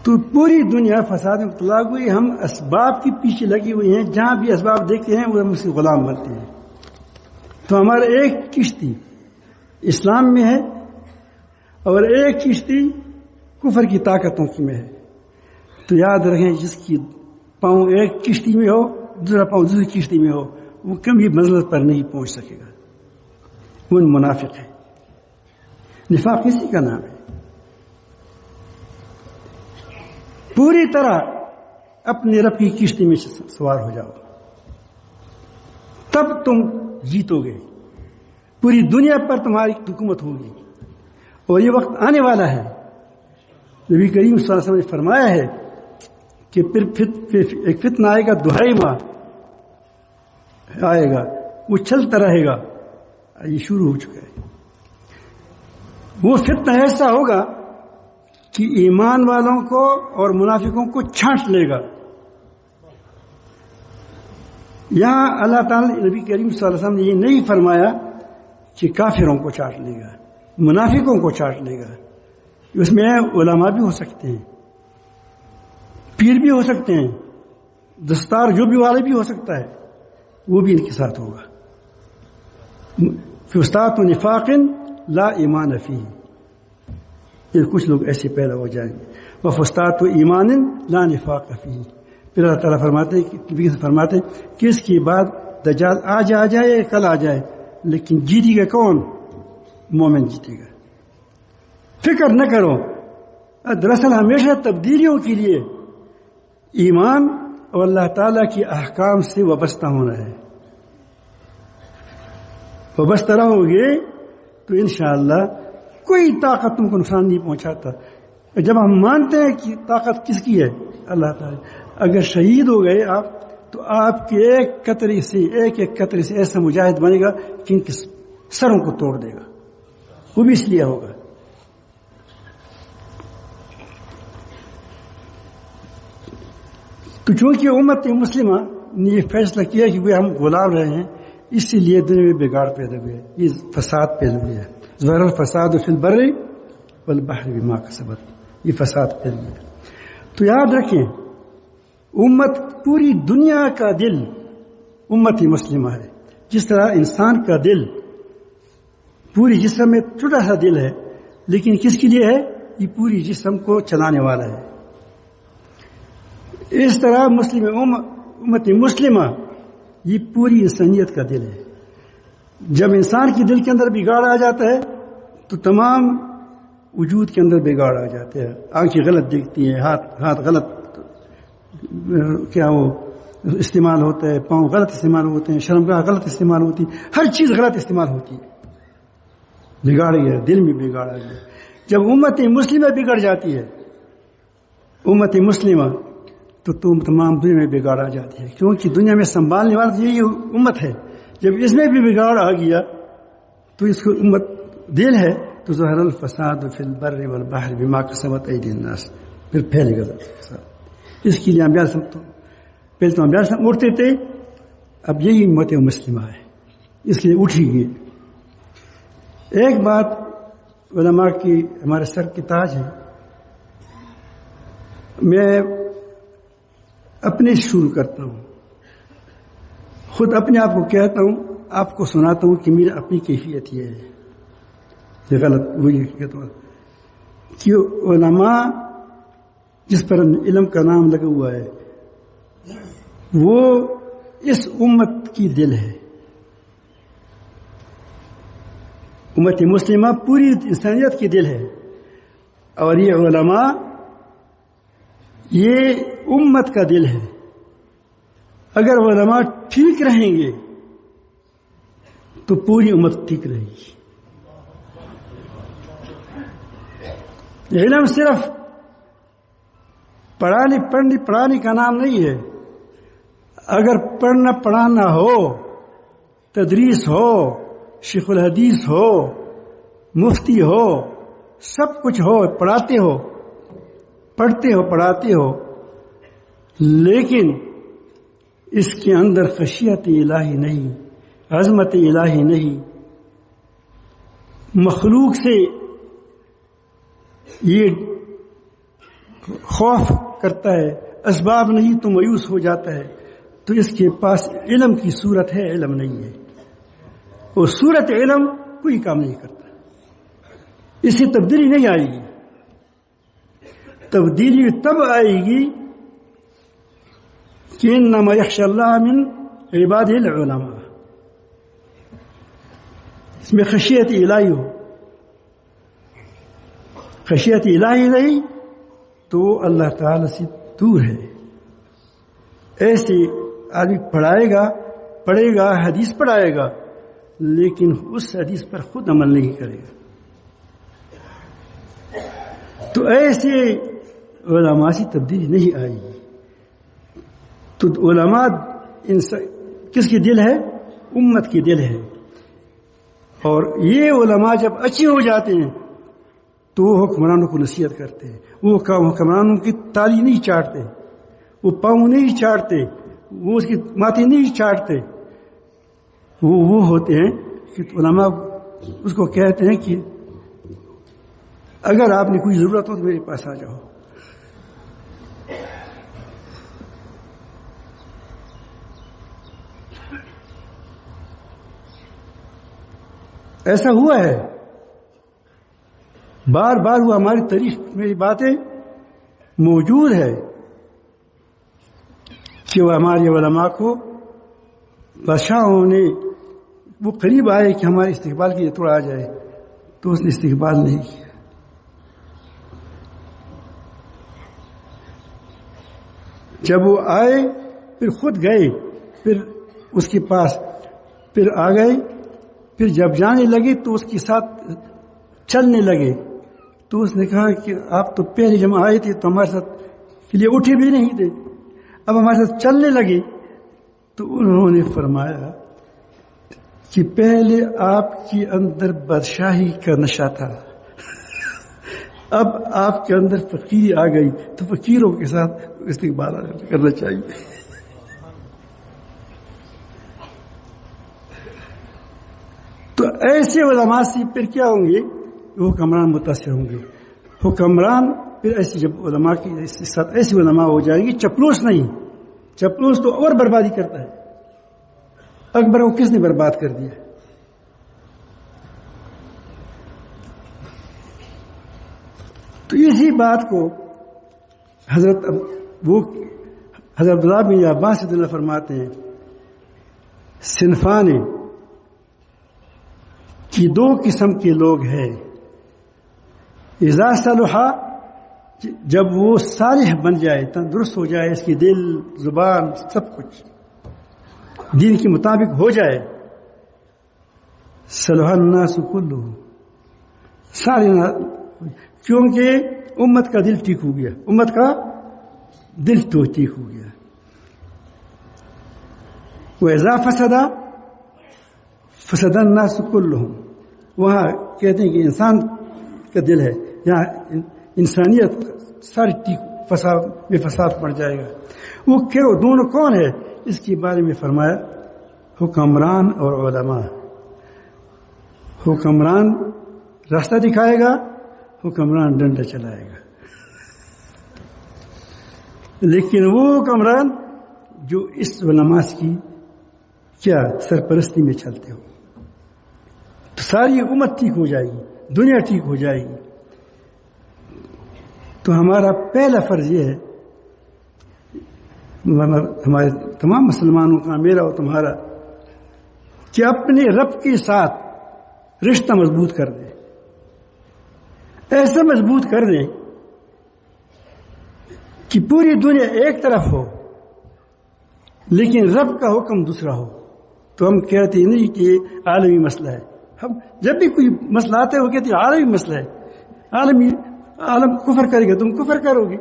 [SPEAKER 1] تو پوری دنیا فساد میں مبتلا ہوئی. ہم اسباب کے پیچھے لگی ہوئی ہیں، جہاں بھی اسباب دیکھتے ہیں وہ ہم اس کے غلام بنتے ہیں. تو ہمارا ایک کشتی اسلام میں ہے اور ایک کشتی کفر کی طاقتوں کی میں ہے. تو یاد رکھیں، جس کی پاؤں ایک کشتی میں ہو، دوسرا پاؤں دوسری کشتی میں ہو، وہ کبھی منزل پر نہیں پہنچ سکے گا. وہ منافق ہے. نفاق اسی کا نام ہے. پوری طرح اپنے رب کی کشتی میں سوار ہو جاؤ، تب تم جیتو گے. پوری دنیا پر تمہاری حکومت ہوگی. اور یہ وقت آنے والا ہے. نبی کریم صلی اللہ علیہ وسلم نے فرمایا ہے کہ پھر ایک فتنہ آئے گا، دہائی ماہ آئے گا، وہ چلتا رہے گا. یہ شروع ہو چکا ہے. وہ فتنہ ایسا ہوگا کہ ایمان والوں کو اور منافقوں کو چھانٹ لے گا. یہاں اللہ تعالیٰ نبی کریم صلی اللہ علیہ وسلم نے یہ نہیں فرمایا کہ کافروں کو چاٹ لے گا، منافقوں کو چاٹ لے گا. اس میں علماء بھی ہو سکتے ہیں، پیر بھی ہو سکتے ہیں، دستار جو بھی والے بھی ہو سکتا ہے، وہ بھی ان کے ساتھ ہوگا. فسطاط نفاق لا ایمان فیہ. پھر کچھ لوگ ایسے پیدا ہو جائیں گے. وفسطاط ایمان لا نفاق فیہ. پھر اللہ تعالیٰ فرماتے کہ اس کے بعد دجال آج آ جائے، کل آ جائے، لیکن جیتے گا کون؟ مومن جیتے گا. فکر نہ کرو. دراصل ہمیشہ تبدیلیوں کے لیے ایمان اور اللہ تعالیٰ کے احکام سے وابستہ ہونا ہے. وابستہ رہو گے تو انشاءاللہ کوئی طاقت تم کو نقصان نہیں پہنچاتا. جب ہم مانتے ہیں کہ طاقت کس کی ہے؟ اللہ تعالیٰ. اگر شہید ہو گئے آپ تو آپ کے ایک قطرے سے ایسا مجاہد بنے گا کہ ان کے سروں کو توڑ دے گا. وہ بھی اس لیے ہوگا. تو چونکہ امت مسلمہ نے یہ فیصلہ کیا کہ وہ ہم غلام رہے ہیں، اسی لیے دنیا میں بگاڑ پیدا ہوئے، یہ فساد پیدا ہوئے ہے. ظہر الفساد فی البر والبحر بما کسبت. یہ فساد پیدا ہوئے. تو یاد رکھیں، امت پوری دنیا کا دل امت مسلمہ ہے. جس طرح انسان کا دل پوری جسم میں چھوٹا سا دل ہے، لیکن کس کے لیے ہے؟ یہ پوری جسم کو چلانے والا ہے. اس طرح امت مسلمہ یہ پوری انسانیت کا دل ہے. جب انسان کے دل کے اندر بگاڑ آ جاتا ہے تو تمام وجود کے اندر بگاڑ آ جاتے ہیں. آنکھیں غلط دیکھتی ہیں، ہاتھ غلط کیا وہ استعمال ہوتا ہے، پاؤں غلط استعمال ہوتے ہیں، شرمگاہ غلط استعمال ہوتی ہے، ہر چیز غلط استعمال ہوتی ہے. بگاڑ گیا، دل میں بگاڑ آ گیا. جب امت مسلمہ بگڑ جاتی ہے، امت مسلمہ، تو تمام دنیا میں بگاڑ آ جاتی ہے. کیونکہ دنیا میں سنبھالنے والا یہی امت ہے. جب اس میں بھی بگاڑ آ گیا تو اس کو امت دل ہے تو ظہر الفساد فی البر والبحر بما کسبت ایدی الناس. پھر پھیلے گا فساد. اس کے لیے ہم پہلے تو امبیا صاحب اٹھتے تھے، اب یہی امت مسلمہ ہے، اس لیے اٹھی گئی۔ ایک بات علماء کی ہمارے سر کی تاج ہے، میں اپنے شروع کرتا ہوں، خود اپنے آپ کو کہتا ہوں، آپ کو سناتا ہوں کہ میری اپنی کیفیت یہ ہے، یہ غلط وہی کہتا ہوں کہ علماء جس پر علم کا نام لگا ہوا ہے وہ اس امت کی دل ہے۔ امت مسلمہ پوری انسانیت کی دل ہے، اور یہ علماء یہ امت کا دل ہے۔ اگر علماء ٹھیک رہیں گے تو پوری امت ٹھیک رہے گی۔ علم صرف پڑھانے کا نام نہیں ہے۔ اگر پڑھنا پڑھانا ہو، تدریس ہو، شیخ الحدیث ہو، مفتی ہو، سب کچھ ہو، پڑھتے ہو پڑھاتے ہو، لیکن اس کے اندر خشیت الہی نہیں، عظمت الہی نہیں، مخلوق سے یہ خوف کرتا ہے، اسباب نہیں تو مایوس ہو جاتا ہے، تو اس کے پاس علم کی صورت ہے، علم نہیں ہے۔ وہ صورت علم کوئی کام نہیں کرتا، اس سے تبدیلی نہیں آئے گی۔ تبدیلی تب آئے گی کہ انما یخشی اللہ من عبادہ العلماء، اس میں خشیت الہی ہو۔ خشیت الہی نہیں تو اللہ تعالی سے دور ہے۔ ایسے آدمی پڑھے گا حدیث پڑھائے گا، لیکن اس حدیث پر خود عمل نہیں کرے گا، تو ایسے علماء سے تبدیلی نہیں آئے گی۔ تو علماء کس کی دل ہے؟ امت کی دل ہے۔ اور یہ علماء جب اچھے ہو جاتے ہیں تو وہ حکمرانوں کو نصیحت کرتے ہیں، وہ حکمرانوں کی تالی نہیں چاٹتے، وہ پاؤں نہیں چاٹتے، وہ اس کی ماتھے نہیں چاٹتے، وہ ہوتے ہیں کہ علماء اس کو کہتے ہیں کہ اگر آپ نے کوئی ضرورت ہو تو میرے پاس آ جاؤ۔ ایسا ہوا ہے، بار بار وہ ہماری تاریخ میں باتیں موجود ہے کہ وہ ہمارے علماء کو بادشاہوں نے وہ قریب آئے کہ ہمارے استقبال کے لیے تھوڑا آ جائے، تو اس نے استقبال نہیں کیا۔ جب وہ آئے پھر خود گئے، پھر اس کے پاس پھر آ گئے، پھر جب جانے لگے تو اس کے ساتھ چلنے لگے، تو اس نے کہا کہ آپ تو پہلے جب آئے تھے تو ہمارے ساتھ کے لیے اٹھے بھی نہیں تھے، اب ہمارے ساتھ چلنے لگے۔ تو انہوں نے فرمایا کہ پہلے آپ کے اندر بادشاہی کا نشہ تھا، اب آپ کے اندر فقیری آ گئی، تو فقیروں کے ساتھ استقبال کرنا چاہیے۔ تو ایسے علماء سے پھر کیا ہوں گے؟ وہ حکمران متاثر ہوں گے۔ حکمران پھر ایسے جب علماء کے ساتھ ایسے علماء ہو جائیں گے، چپلوس نہیں، چپلوس تو اور بربادی کرتا ہے۔ اکبر کو کس نے برباد کر دیا؟ تو اسی بات کو حضرت عبداللہ بن عباس رضی اللہ فرماتے ہیں، صنفان کی دو قسم کے لوگ ہیں، اذا صلحا، جب وہ صالح بن جائے، تندرست ہو جائے، اس کی دل زبان سب کچھ دین کے مطابق ہو جائے، صلح الناس کلهم، سارے، کیونکہ امت کا دل ٹھیک ہو گیا، امت کا دل تو ٹھیک ہو گیا۔ وَإِذَا فَسَدَ النَّاسُ كُلُّهُمْ، وہاں کہتے ہیں کہ انسان کا دل ہے، یہاں انسانیت ساری فساد پڑ جائے گا. وہ دونوں کون ہے؟ اس کے بارے میں فرمایا حکمران اور علماء. حکمران راستہ دکھائے گا، حکمران ڈنڈا چلائے گا. لیکن وہ حکمران جو اس علماء کی کیا سرپرستی میں چلتے ہو تو ساری امت ٹھیک ہو جائے گی، دنیا ٹھیک ہو جائے گی. تو ہمارا پہلا فرض یہ ہے، ہمارے تمام مسلمانوں کا، میرا اور تمہارا، کہ اپنے رب کے ساتھ رشتہ مضبوط کر دیں. ایسا مضبوط کر دیں کہ پوری دنیا ایک طرف ہو لیکن رب کا حکم دوسرا ہو. تو ہم کہتے نہیں کہ یہ عالمی مسئلہ ہے. ہم جب بھی کوئی مسئلہ آتا ہے وہ کہتے ہیں عالمی مسئلہ ہے. عالم کفر کرے گا، تم کفر کرو گے.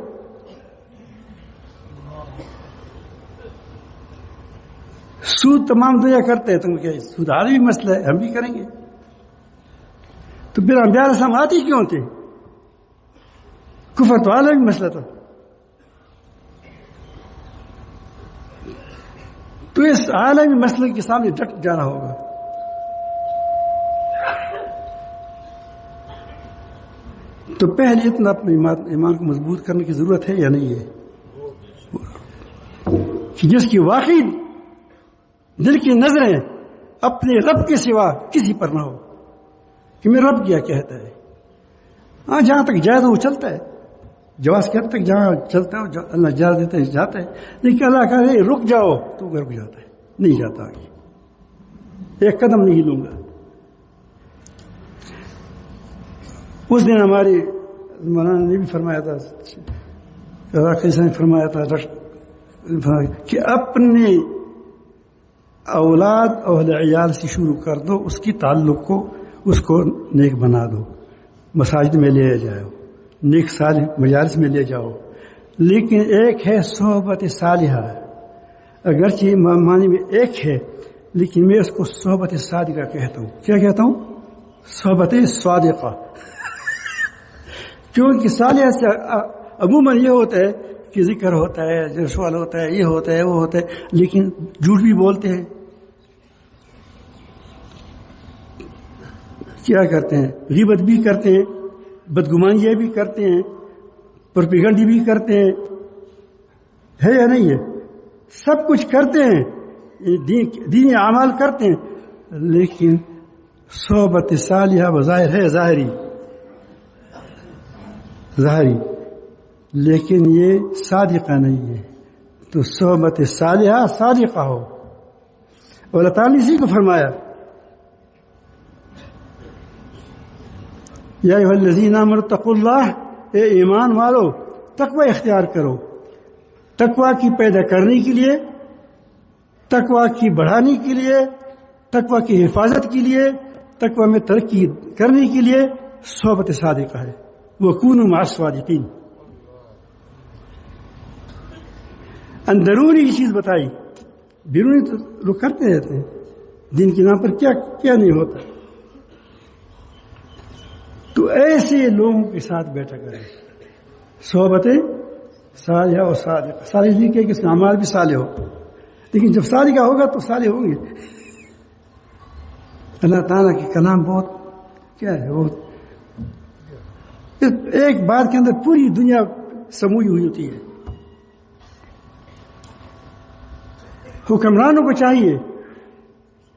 [SPEAKER 1] سود تمام دنیا کرتے ہیں، تم کیا سود عالمی مسئلہ ہے، ہم بھی کریں گے. تو پھر انبیاء علیہ السلام آتے کیوں تھے؟ کفر تو عالمی مسئلہ تھا. تو اس عالمی مسئلے کے سامنے ڈٹ جانا ہوگا. تو پہلے اتنا اپنے ایمان کو مضبوط کرنے کی ضرورت ہے یا نہیں ہے کہ جس کی واقعی دل کی نظریں اپنے رب کے سوا کسی پر نہ ہو کہ میرا رب کیا کہتا ہے. ہاں جہاں تک جائز وہ چلتا ہے، جواز کے حد تک جہاں چلتا ہے اللہ جائز دیتا ہے جاتا ہے. لیکن اللہ کہے رک جاؤ تو گھر کو جاتا ہے، نہیں جاتا آگے، ایک قدم نہیں لوں گا. اس دن ہمارے مولانا نے بھی فرمایا تھا، فرمایا تھا کہ اپنے اولاد اور عیال سے شروع کر دو، اس کی تعلق کو اس کو نیک بنا دو. مساجد میں لے جاؤ، نیک صالح مجالس میں لے جاؤ. لیکن ایک ہے صحبت صالحہ، اگرچہ معنی میں ایک ہے لیکن میں اس کو صحبت صادقہ کہتا ہوں. کیا کہتا ہوں؟ صحبت صادقہ. کیونکہ صالحہ سے عموماً یہ ہوتا ہے کہ ذکر ہوتا ہے، جرسوال ہوتا ہے، یہ ہوتا ہے وہ ہوتا ہے، لیکن جھوٹ بھی بولتے ہیں. کیا کرتے ہیں؟ غیبت بھی کرتے ہیں، بدگمانیاں بھی کرتے ہیں، پروپیگنڈی بھی کرتے ہیں، ہے یا نہیں ہے؟ سب کچھ کرتے ہیں، دینی اعمال کرتے ہیں، لیکن صحبت صالحہ بظاہر ہے ظاہری، لیکن یہ صادقہ نہیں ہے. تو صحبت صالحہ صادقہ ہو. اور اللہ تعالیٰ نے اسی کو فرمایا یا ایھا الذین آمنوا اتقوا اللہ، اے ایمان والو تقوی اختیار کرو. تقوی کی پیدا کرنے کے لیے، تقوی کی بڑھانے کے لیے، تقوی کی حفاظت کے لیے، تقوی میں ترقی کرنے کے لیے صحبت صادقہ ہے. وَكُونُوا مَعَ الصَّادِقِينَ. اندرونی یہ چیز بتائی، بیرونی تو لوگ کرتے رہتے ہیں، دین کے نام پر کیا کیا نہیں ہوتا. تو ایسے لوگوں کے ساتھ بیٹھا کریں. صحبت صالحہ اور صادقہ. صالح یہ کہ اس کا اعمال بھی صالح ہو، لیکن جب صادقہ ہوگا تو صالح ہوں گے. اللہ تعالیٰ کے کلام بہت کیا ہے، وہ ایک بات کے اندر پوری دنیا سموئی ہوئی ہوتی ہے. حکمرانوں کو چاہیے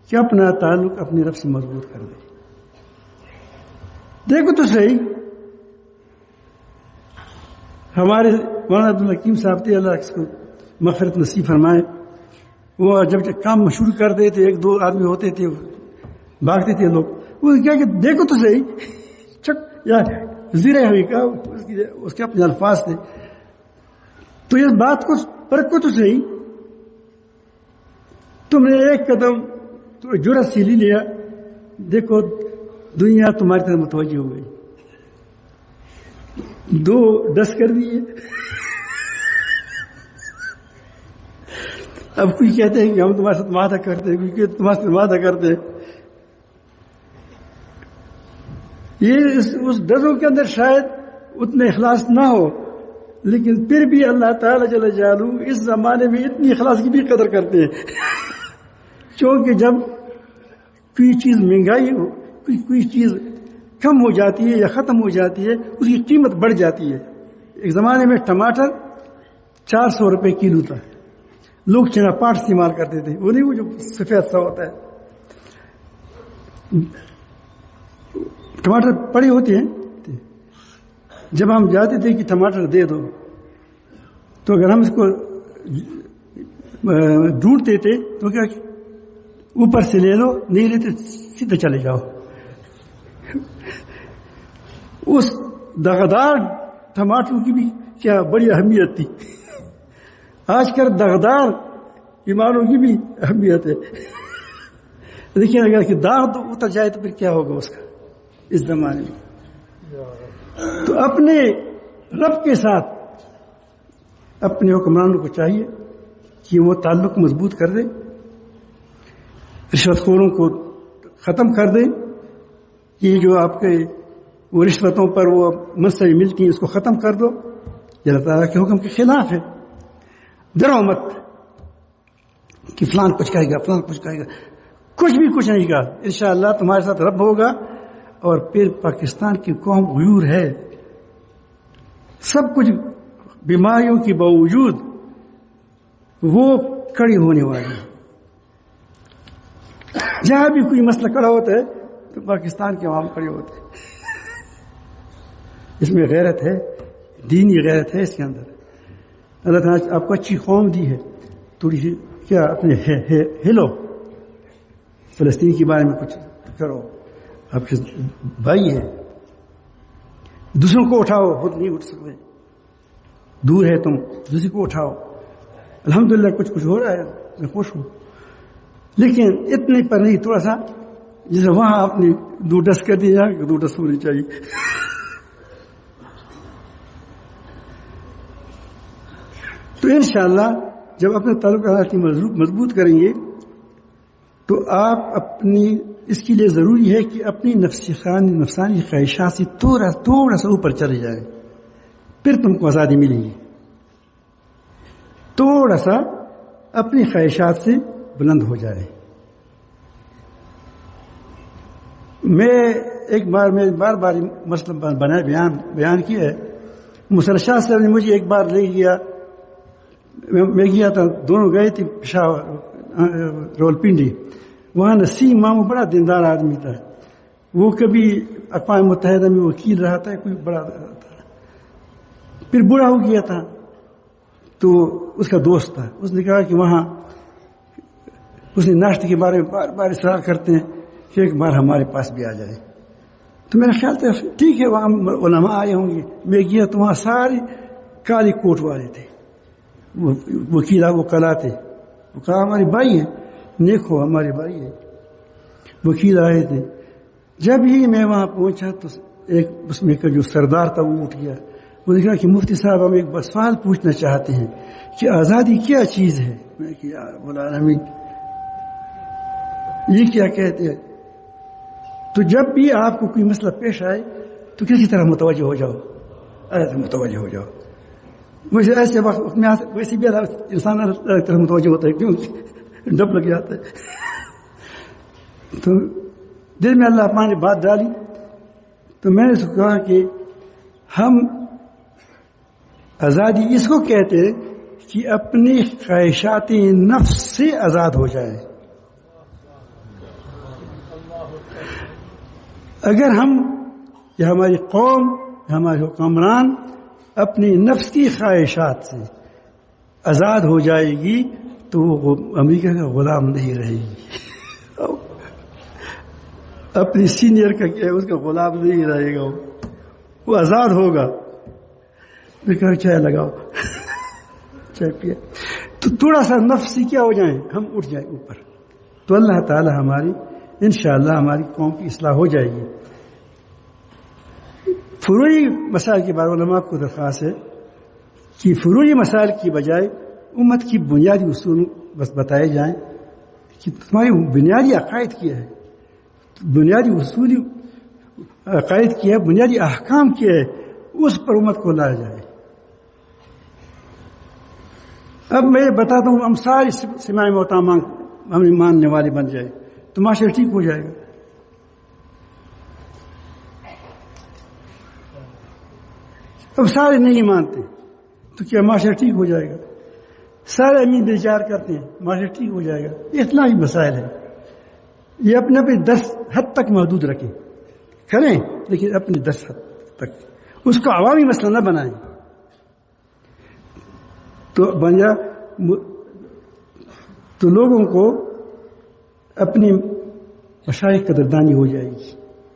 [SPEAKER 1] کہ اپنا تعلق اپنے رب سے مضبوط کر دے. دیکھو تو صحیح، ہمارے مولانا عبدالحکیم صاحب تھے، اللہ اس کو مغفرت نصیب فرمائے. وہ جب کام شروع کر دیتے تھے، ایک دو آدمی ہوتے تھے، بھاگتے تھے لوگ. وہ کیا کہ دیکھو تو صحیح، چک یا زیرہ ہوئی کا اس کے اپنے الفاظ تھے. تو اس بات کو پرکھو تو صحیح، تم نے ایک قدم جرأت سے لے لیا، دیکھو دنیا تمہاری طرف متوجہ ہو گئی. 2 کر دیے. اب کوئی کہتے ہیں کہ ہم تمہارے ساتھ وعدہ کرتے ہیں، کوئی کہتے تمہارے ساتھ وعدہ کرتے ہیں. یہ اس ڈروں کے اندر شاید اتنا اخلاص نہ ہو، لیکن پھر بھی اللہ تعالیٰ جل جلالہ اس زمانے میں اتنی اخلاص کی بھی قدر کرتے ہیں کیونکہ جب کوئی چیز مہنگائی ہو، کوئی چیز کم ہو جاتی ہے یا ختم ہو جاتی ہے، اس کی قیمت بڑھ جاتی ہے. ایک زمانے میں ٹماٹر 400 روپے کلو تھا، لوگ چنا پاٹ استعمال کرتے تھے، وہ نہیں وہ جو سفید سا ہوتا ہے. ٹماٹر پڑے ہوتے ہیں، جب ہم جاتے تھے کہ ٹماٹر دے دو، تو اگر ہم اس کو ڈھونڈتے تھے تو کیا اوپر سے لے لو، نہیں لیتے سیدھے چلے جاؤ. اس دغدار ٹماٹر کی بھی کیا بڑی اہمیت تھی. آج کل دغدار ایمانوں کی بھی اہمیت ہے. لیکن اگر کہ داغ اتر جائے تو پھر کیا ہوگا اس کا اس زمانے میں. تو اپنے رب کے ساتھ اپنے حکمرانوں کو چاہیے کہ وہ تعلق مضبوط کر دیں، رشوت خوروں کو ختم کر دیں. یہ جو آپ کے وہ رشوتوں پر وہ منصبیں ملتی ہیں اس کو ختم کر دو. یہ اللہ تعالیٰ کے حکم کے خلاف ہے. ڈرو مت کہ فلان کچھ کہے گا، فلان کچھ کہے گا. کچھ بھی کچھ نہیں کہا. انشاءاللہ تمہارے ساتھ رب ہوگا. اور پھر پاکستان کی قوم غیور ہے، سب کچھ بیماریوں کے باوجود وہ کڑی ہونے والی ہے. جہاں بھی کوئی مسئلہ کھڑا ہوتا ہے تو پاکستان کے عوام کھڑے ہوتے ہیں. اس میں غیرت ہے، دینی غیرت ہے اس کے اندر. اللہ تعالیٰ آپ کو اچھی قوم دی ہے، تھوڑی سی کیا اپنے ہلو، فلسطین کے بارے میں کچھ کرو. آپ کے بھائی ہے، دوسروں کو اٹھاؤ، خود نہیں اٹھ سکتے، دور ہے تم، دوسری کو اٹھاؤ. الحمدللہ کچھ ہو رہا ہے، میں خوش ہوں. لیکن اتنے پر نہیں، تھوڑا سا جیسے وہاں آپ نے 2 ڈس کر دیا، 2 ڈس ہونی چاہیے. تو انشاءاللہ جب اپنے تعلقات مضبوط کریں گے تو آپ اپنی اس کے لیے ضروری ہے کہ اپنی نفسانی خواہشات سے تھوڑا سا اوپر چلے جائیں، پھر تم کو آزادی ملے گی. تھوڑا سا اپنی خواہشات سے بلند ہو جائے. میں ایک بار بار مسئلہ بیان کیا ہے. مسرشاہ صاحب نے مجھے ایک بار لے گیا، میں گیا تھا، دونوں گئے تھے پشاور رول پنڈی. وہاں نسیم مامو بڑا دیندار آدمی تھا. وہ کبھی اقوام متحدہ میں وکیل رہا تھا، کوئی بڑا تھا. پھر بوڑھا ہو گیا تھا تو اس کا دوست تھا، اس نے کہا کہ وہاں اس نے ناشتے کے بارے میں بار بار اصرار کرتے ہیں کہ ایک بار ہمارے پاس بھی آ جائے. تو میرا خیال تھا ٹھیک ہے وہاں علماء آئے ہوں گے. میں گیا تو وہاں سارے کالی کوٹ والے تھے، وہ وکیل وہ کلا تھے. وہ کہا ہمارے بھائی ہیں، نیکھو ہمارے بھائی ہیں. وکیل آئے تھے. جب ہی میں وہاں پہنچا تو ایک اس میں کا جو سردار تھا وہ اٹھ گیا. وہ نے کہا کہ مفتی صاحب ہم ایک بس سوال پوچھنا چاہتے ہیں کہ آزادی کیا چیز ہے. میں کہ یار مولا العالمین یہ کیا کہتے ہیں. تو جب بھی آپ کو کوئی مسئلہ پیش آئے تو کسی طرح متوجہ ہو جاؤ، متوجہ ہو جاؤ. مجھے ایسے وقت میں ویسے بھی انسان الگ طرح متوجہ ہوتا ہے، کیوں ڈب لگ جاتا ہے. تو دل میں اللہ پاک نے بات ڈالی تو میں نے اس کو کہا کہ ہم آزادی اس کو کہتے ہیں کہ اپنی خواہشات نفس سے آزاد ہو جائے. اگر ہم یا ہماری قوم یا ہمارے حکمران اپنی نفس کی خواہشات سے آزاد ہو جائے گی تو وہ امریکہ کا غلام نہیں رہے گی. اپنی سینئر کا کیا اس کا غلام نہیں رہے گا، وہ آزاد ہوگا. میں کہا چائے لگاؤ، چائے پیا. تو تھوڑا سا نفس سے کیا ہو جائیں، ہم اٹھ جائیں اوپر، تو اللہ تعالی ہماری انشاءاللہ ہماری قوم کی اصلاح ہو جائے گی. فروعی مسائل کے بارے علماء کو درخواست ہے کہ فروعی مسائل کی بجائے امت کی بنیادی اصول بس بتائے جائیں کہ تمہاری بنیادی عقائد کیا ہے، بنیادی اصولی عقائد کیا ہے، بنیادی احکام کیا ہے، اس پر امت کو لایا جائے. اب میں بتاتا ہوں، ہم ساری سماع موتا ہم ماننے والے بن جائے تو معاشرہ ٹھیک ہو جائے گا. اب سارے نہیں مانتے تو کیا معاشرہ ٹھیک ہو جائے گا؟ سارے امید وچار کرتے ہیں معاشرہ ٹھیک ہو جائے گا؟ اصلاحی مسائل ہے، یہ اپنے اپنے 10 حد تک محدود رکھیں، کریں لیکن اپنے 10 حد تک، اس کو عوامی مسئلہ نہ بنائیں. تو بن جا تو لوگوں کو اپنی مشائخ قدردانی ہو جائے گی.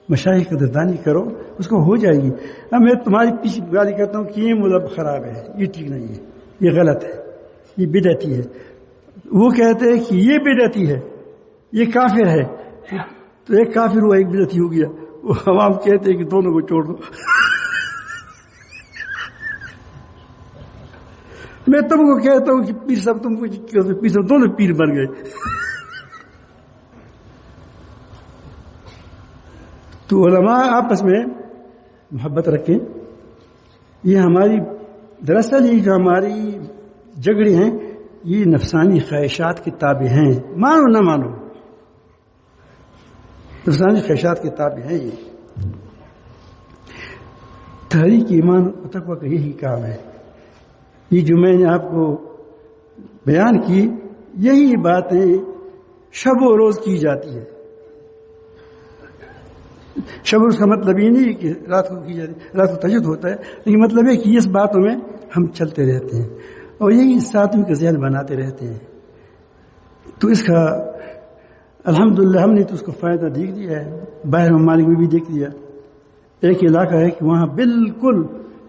[SPEAKER 1] مشائخ قدردانی کرو، اس کو ہو جائے گی. اب میں تمہاری پیچھے گالی کرتا ہوں کہ یہ مذہب خراب ہے، یہ ٹھیک نہیں ہے، یہ غلط ہے، یہ بدعتی ہے. وہ کہتے ہیں کہ یہ بدعتی ہے، یہ کافر ہے. تو ایک کافر ہوا، ایک بدعتی ہو گیا. وہ عوام کہتے ہیں کہ دونوں کو چھوڑ دو. میں تم کو کہتا ہوں کہ پیر صاحب، تم کو پیر صاحب دونوں پیر بن گئے. تو علماء آپس میں محبت رکھیں. یہ ہماری دراصل یہ جو ہماری جھگڑے ہیں یہ نفسانی خواہشات کے تابع ہیں، مانو نہ مانو، نفسانی خواہشات کے تابع ہیں. یہ تحریک ایمان و تقویٰ کا یہی کام ہے. یہ جو میں نے آپ کو بیان کی، یہی باتیں شب و روز کی جاتی ہے. شب و روز کا مطلب یہ نہیں کہ رات کو کی جاتی، رات کو تہجد ہوتا ہے، لیکن مطلب ہے کہ اس باتوں میں ہم چلتے رہتے ہیں اور یہی ساتھ کا ذہن بناتے رہتے ہیں. تو اس کا الحمدللہ ہم نے تو اس کو فائدہ دیکھ دیا ہے. باہر ممالک میں بھی دیکھ دیا. ایک علاقہ ہے کہ وہاں بالکل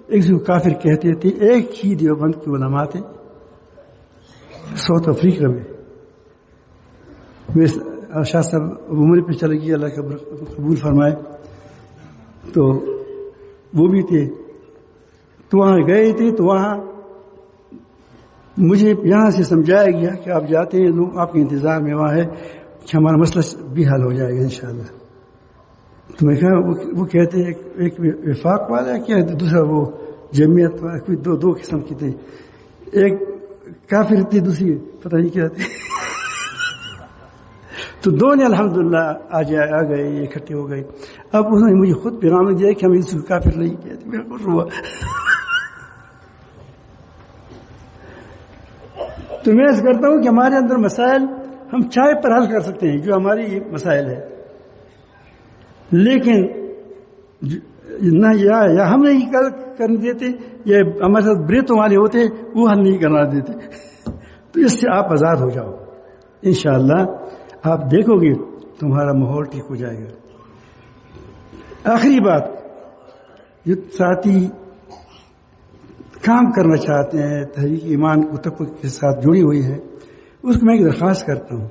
[SPEAKER 1] ایک جو کافر کہتے تھے، ایک ہی دیوبند کے علماء تھے ساؤتھ افریقہ میں. شاہ صاحب عمر پہ چلے گی، اللہ کا قبول فرمائے. تو وہ بھی تھے، تو وہاں گئے تھے. تو وہاں مجھے یہاں سے سمجھایا گیا کہ آپ جاتے ہیں، لوگ آپ کے انتظار میں وہاں ہے کہ ہمارا مسئلہ بھی حل ہو جائے گا انشاءاللہ. تو میں کہا وہ کہتے ہیں ایک وفاق والا ہے کیا، دوسرا وہ جمعیت والا، کوئی دو قسم کی تھے. ایک کافر تھی، دوسری پتہ نہیں کیا تھی. تو دو نے الحمدللہ آ گئے، اکٹھے ہو گئے. اب انہوں نے مجھے خود پیغام دیا کہ ہم اس کو کافر نہیں کہتے. میں خوش ہوا. تو میں اس کرتا ہوں کہ ہمارے اندر مسائل ہم چائے پر حل کر سکتے ہیں، جو ہماری مسائل ہے، لیکن نہ یا ہم نہیں کرنے دیتے، یا ہمارے ساتھ بریتوں والے ہوتے وہ ہم نہیں کرنا دیتے. تو اس سے آپ آزاد ہو جاؤ، انشاءاللہ آپ دیکھو گے تمہارا ماحول ٹھیک ہو جائے گا. آخری بات، جو ساتھی کام کرنا چاہتے ہیں، تحریک ایمان و تقویٰ کے ساتھ جڑی ہوئی ہے، اس کو میں ایک درخواست کرتا ہوں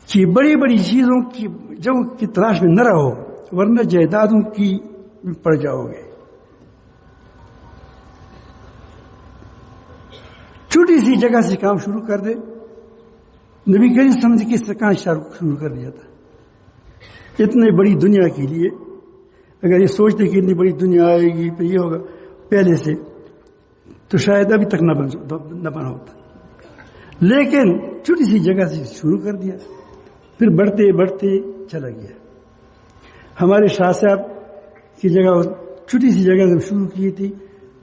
[SPEAKER 1] کہ بڑی بڑی چیزوں کی جگہوں کی تلاش میں نہ رہو، ورنہ جائیدادوں کی پڑ جاؤ گے. چھوٹی سی جگہ سے کام شروع کر دے. نبی کریم سمجھ کے اس سے کہاں شروع کر دیا تھا. اتنی بڑی دنیا کے لیے اگر یہ سوچتے کہ اتنی بڑی دنیا آئے گی پھر یہ ہوگا پہلے سے، تو شاید ابھی تک نہ بنا ہوتا. لیکن چھوٹی سی جگہ سے شروع کر دیا، پھر بڑھتے بڑھتے چلا گیا. ہمارے شاہ صاحب کی جگہ چھوٹی سی جگہ سے شروع کی تھی،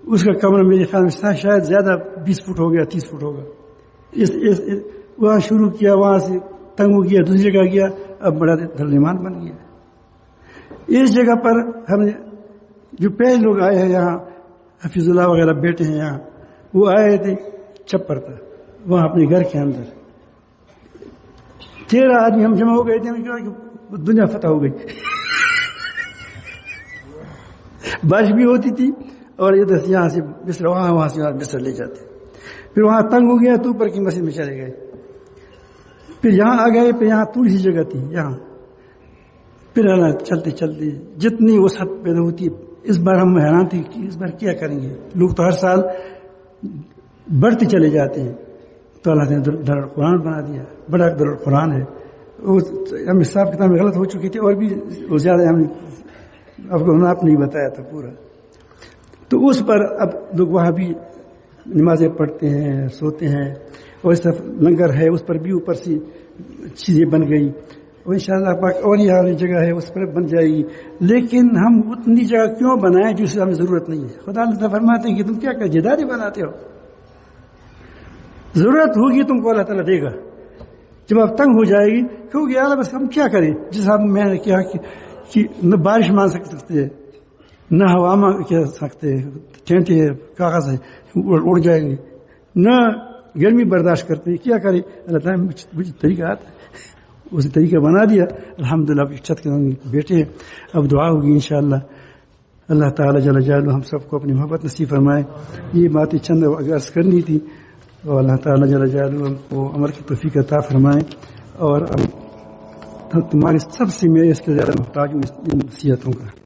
[SPEAKER 1] اس کا کمرہ میرے خیال میں شاید زیادہ 20 فٹ ہو گیا، 30 فٹ ہوگا. وہاں شروع کیا، وہاں سے تنگ ہو گیا، دوسری جگہ گیا، اب بڑا دھرلیمان بن گیا. اس جگہ پر ہم نے جو پہلے لوگ آئے ہیں یہاں، حفیظ اللہ وغیرہ بیٹے ہیں یہاں، وہ آئے تھے چھپر پر، وہاں اپنے گھر کے اندر 13 آدمی ہم جمع ہو گئے تھے. ہم کہا کہ دنیا فتح ہو گئی. بارش بھی ہوتی تھی اور ادھر سے یہاں سے بستر، وہاں سے بستر لے جاتے. پھر وہاں تنگ ہو گیا تو اوپر کی مسجد میں چلے گئے. پھر یہاں آ گئے، پھر یہاں تھوڑی سی جگہ تھی یہاں. پھر چلتے چلتے جتنی وسعت پیدا ہوتی ہے. اس بار ہم حیران تھے کہ اس بار کیا کریں گے. لوگ تو ہر سال بڑھتے چلے جاتے ہیں. تو اللہ نے دارالقرآن بنا دیا، بڑا دارالقرآن ہے. وہ ہم حساب کتاب میں غلط ہو چکی تھی، اور بھی وہ زیادہ ہم نے آپ نہیں بتایا تھا پورا. تو اس پر اب لوگ وہاں بھی نمازیں پڑھتے ہیں، سوتے ہیں، اور اس طرف لنگر ہے اس پر بھی اوپر سے چیزیں بن گئی، اور انشاءاللہ پاک اور یہ جگہ ہے اس پر بن جائے گی، لیکن ہم اتنی جگہ کیوں بنائیں جس سے ہمیں ضرورت نہیں ہے؟ خدا اللہ فرماتے ہیں کہ تم کیا کر جداری بناتے ہو؟ ضرورت ہوگی تم کو اللہ تعالیٰ دے گا، جب آپ تنگ ہو جائے گی کیونکہ یار بس ہم کیا کریں؟ جس میں نے کہا کہ نہ بارش مان سکتے، نہ ہوا میں کیا سکتے، ٹینٹ ہے کاغذ ہے اڑ جائیں گے، نہ گرمی برداشت کرتے، کیا کریں؟ اللہ تعالیٰ مجھے طریقہ آتا ہے، اسی طریقہ بنا دیا، الحمدللہ اب چھت کے بیٹھے ہیں، اب دعا ہوگی انشاءاللہ۔ اللہ تعالیٰ جل جلالہ ہم سب کو اپنی محبت نصیب فرمائے۔ یہ باتیں چند عرض کرنی تھی، اور اللہ تعالیٰ جل جلالہ ہم کو عمل کی توفیق عطا فرمائے، اور تمہارے سب سے میں اس کے زیادہ محتاج ہوں ان نصیحتوں کا۔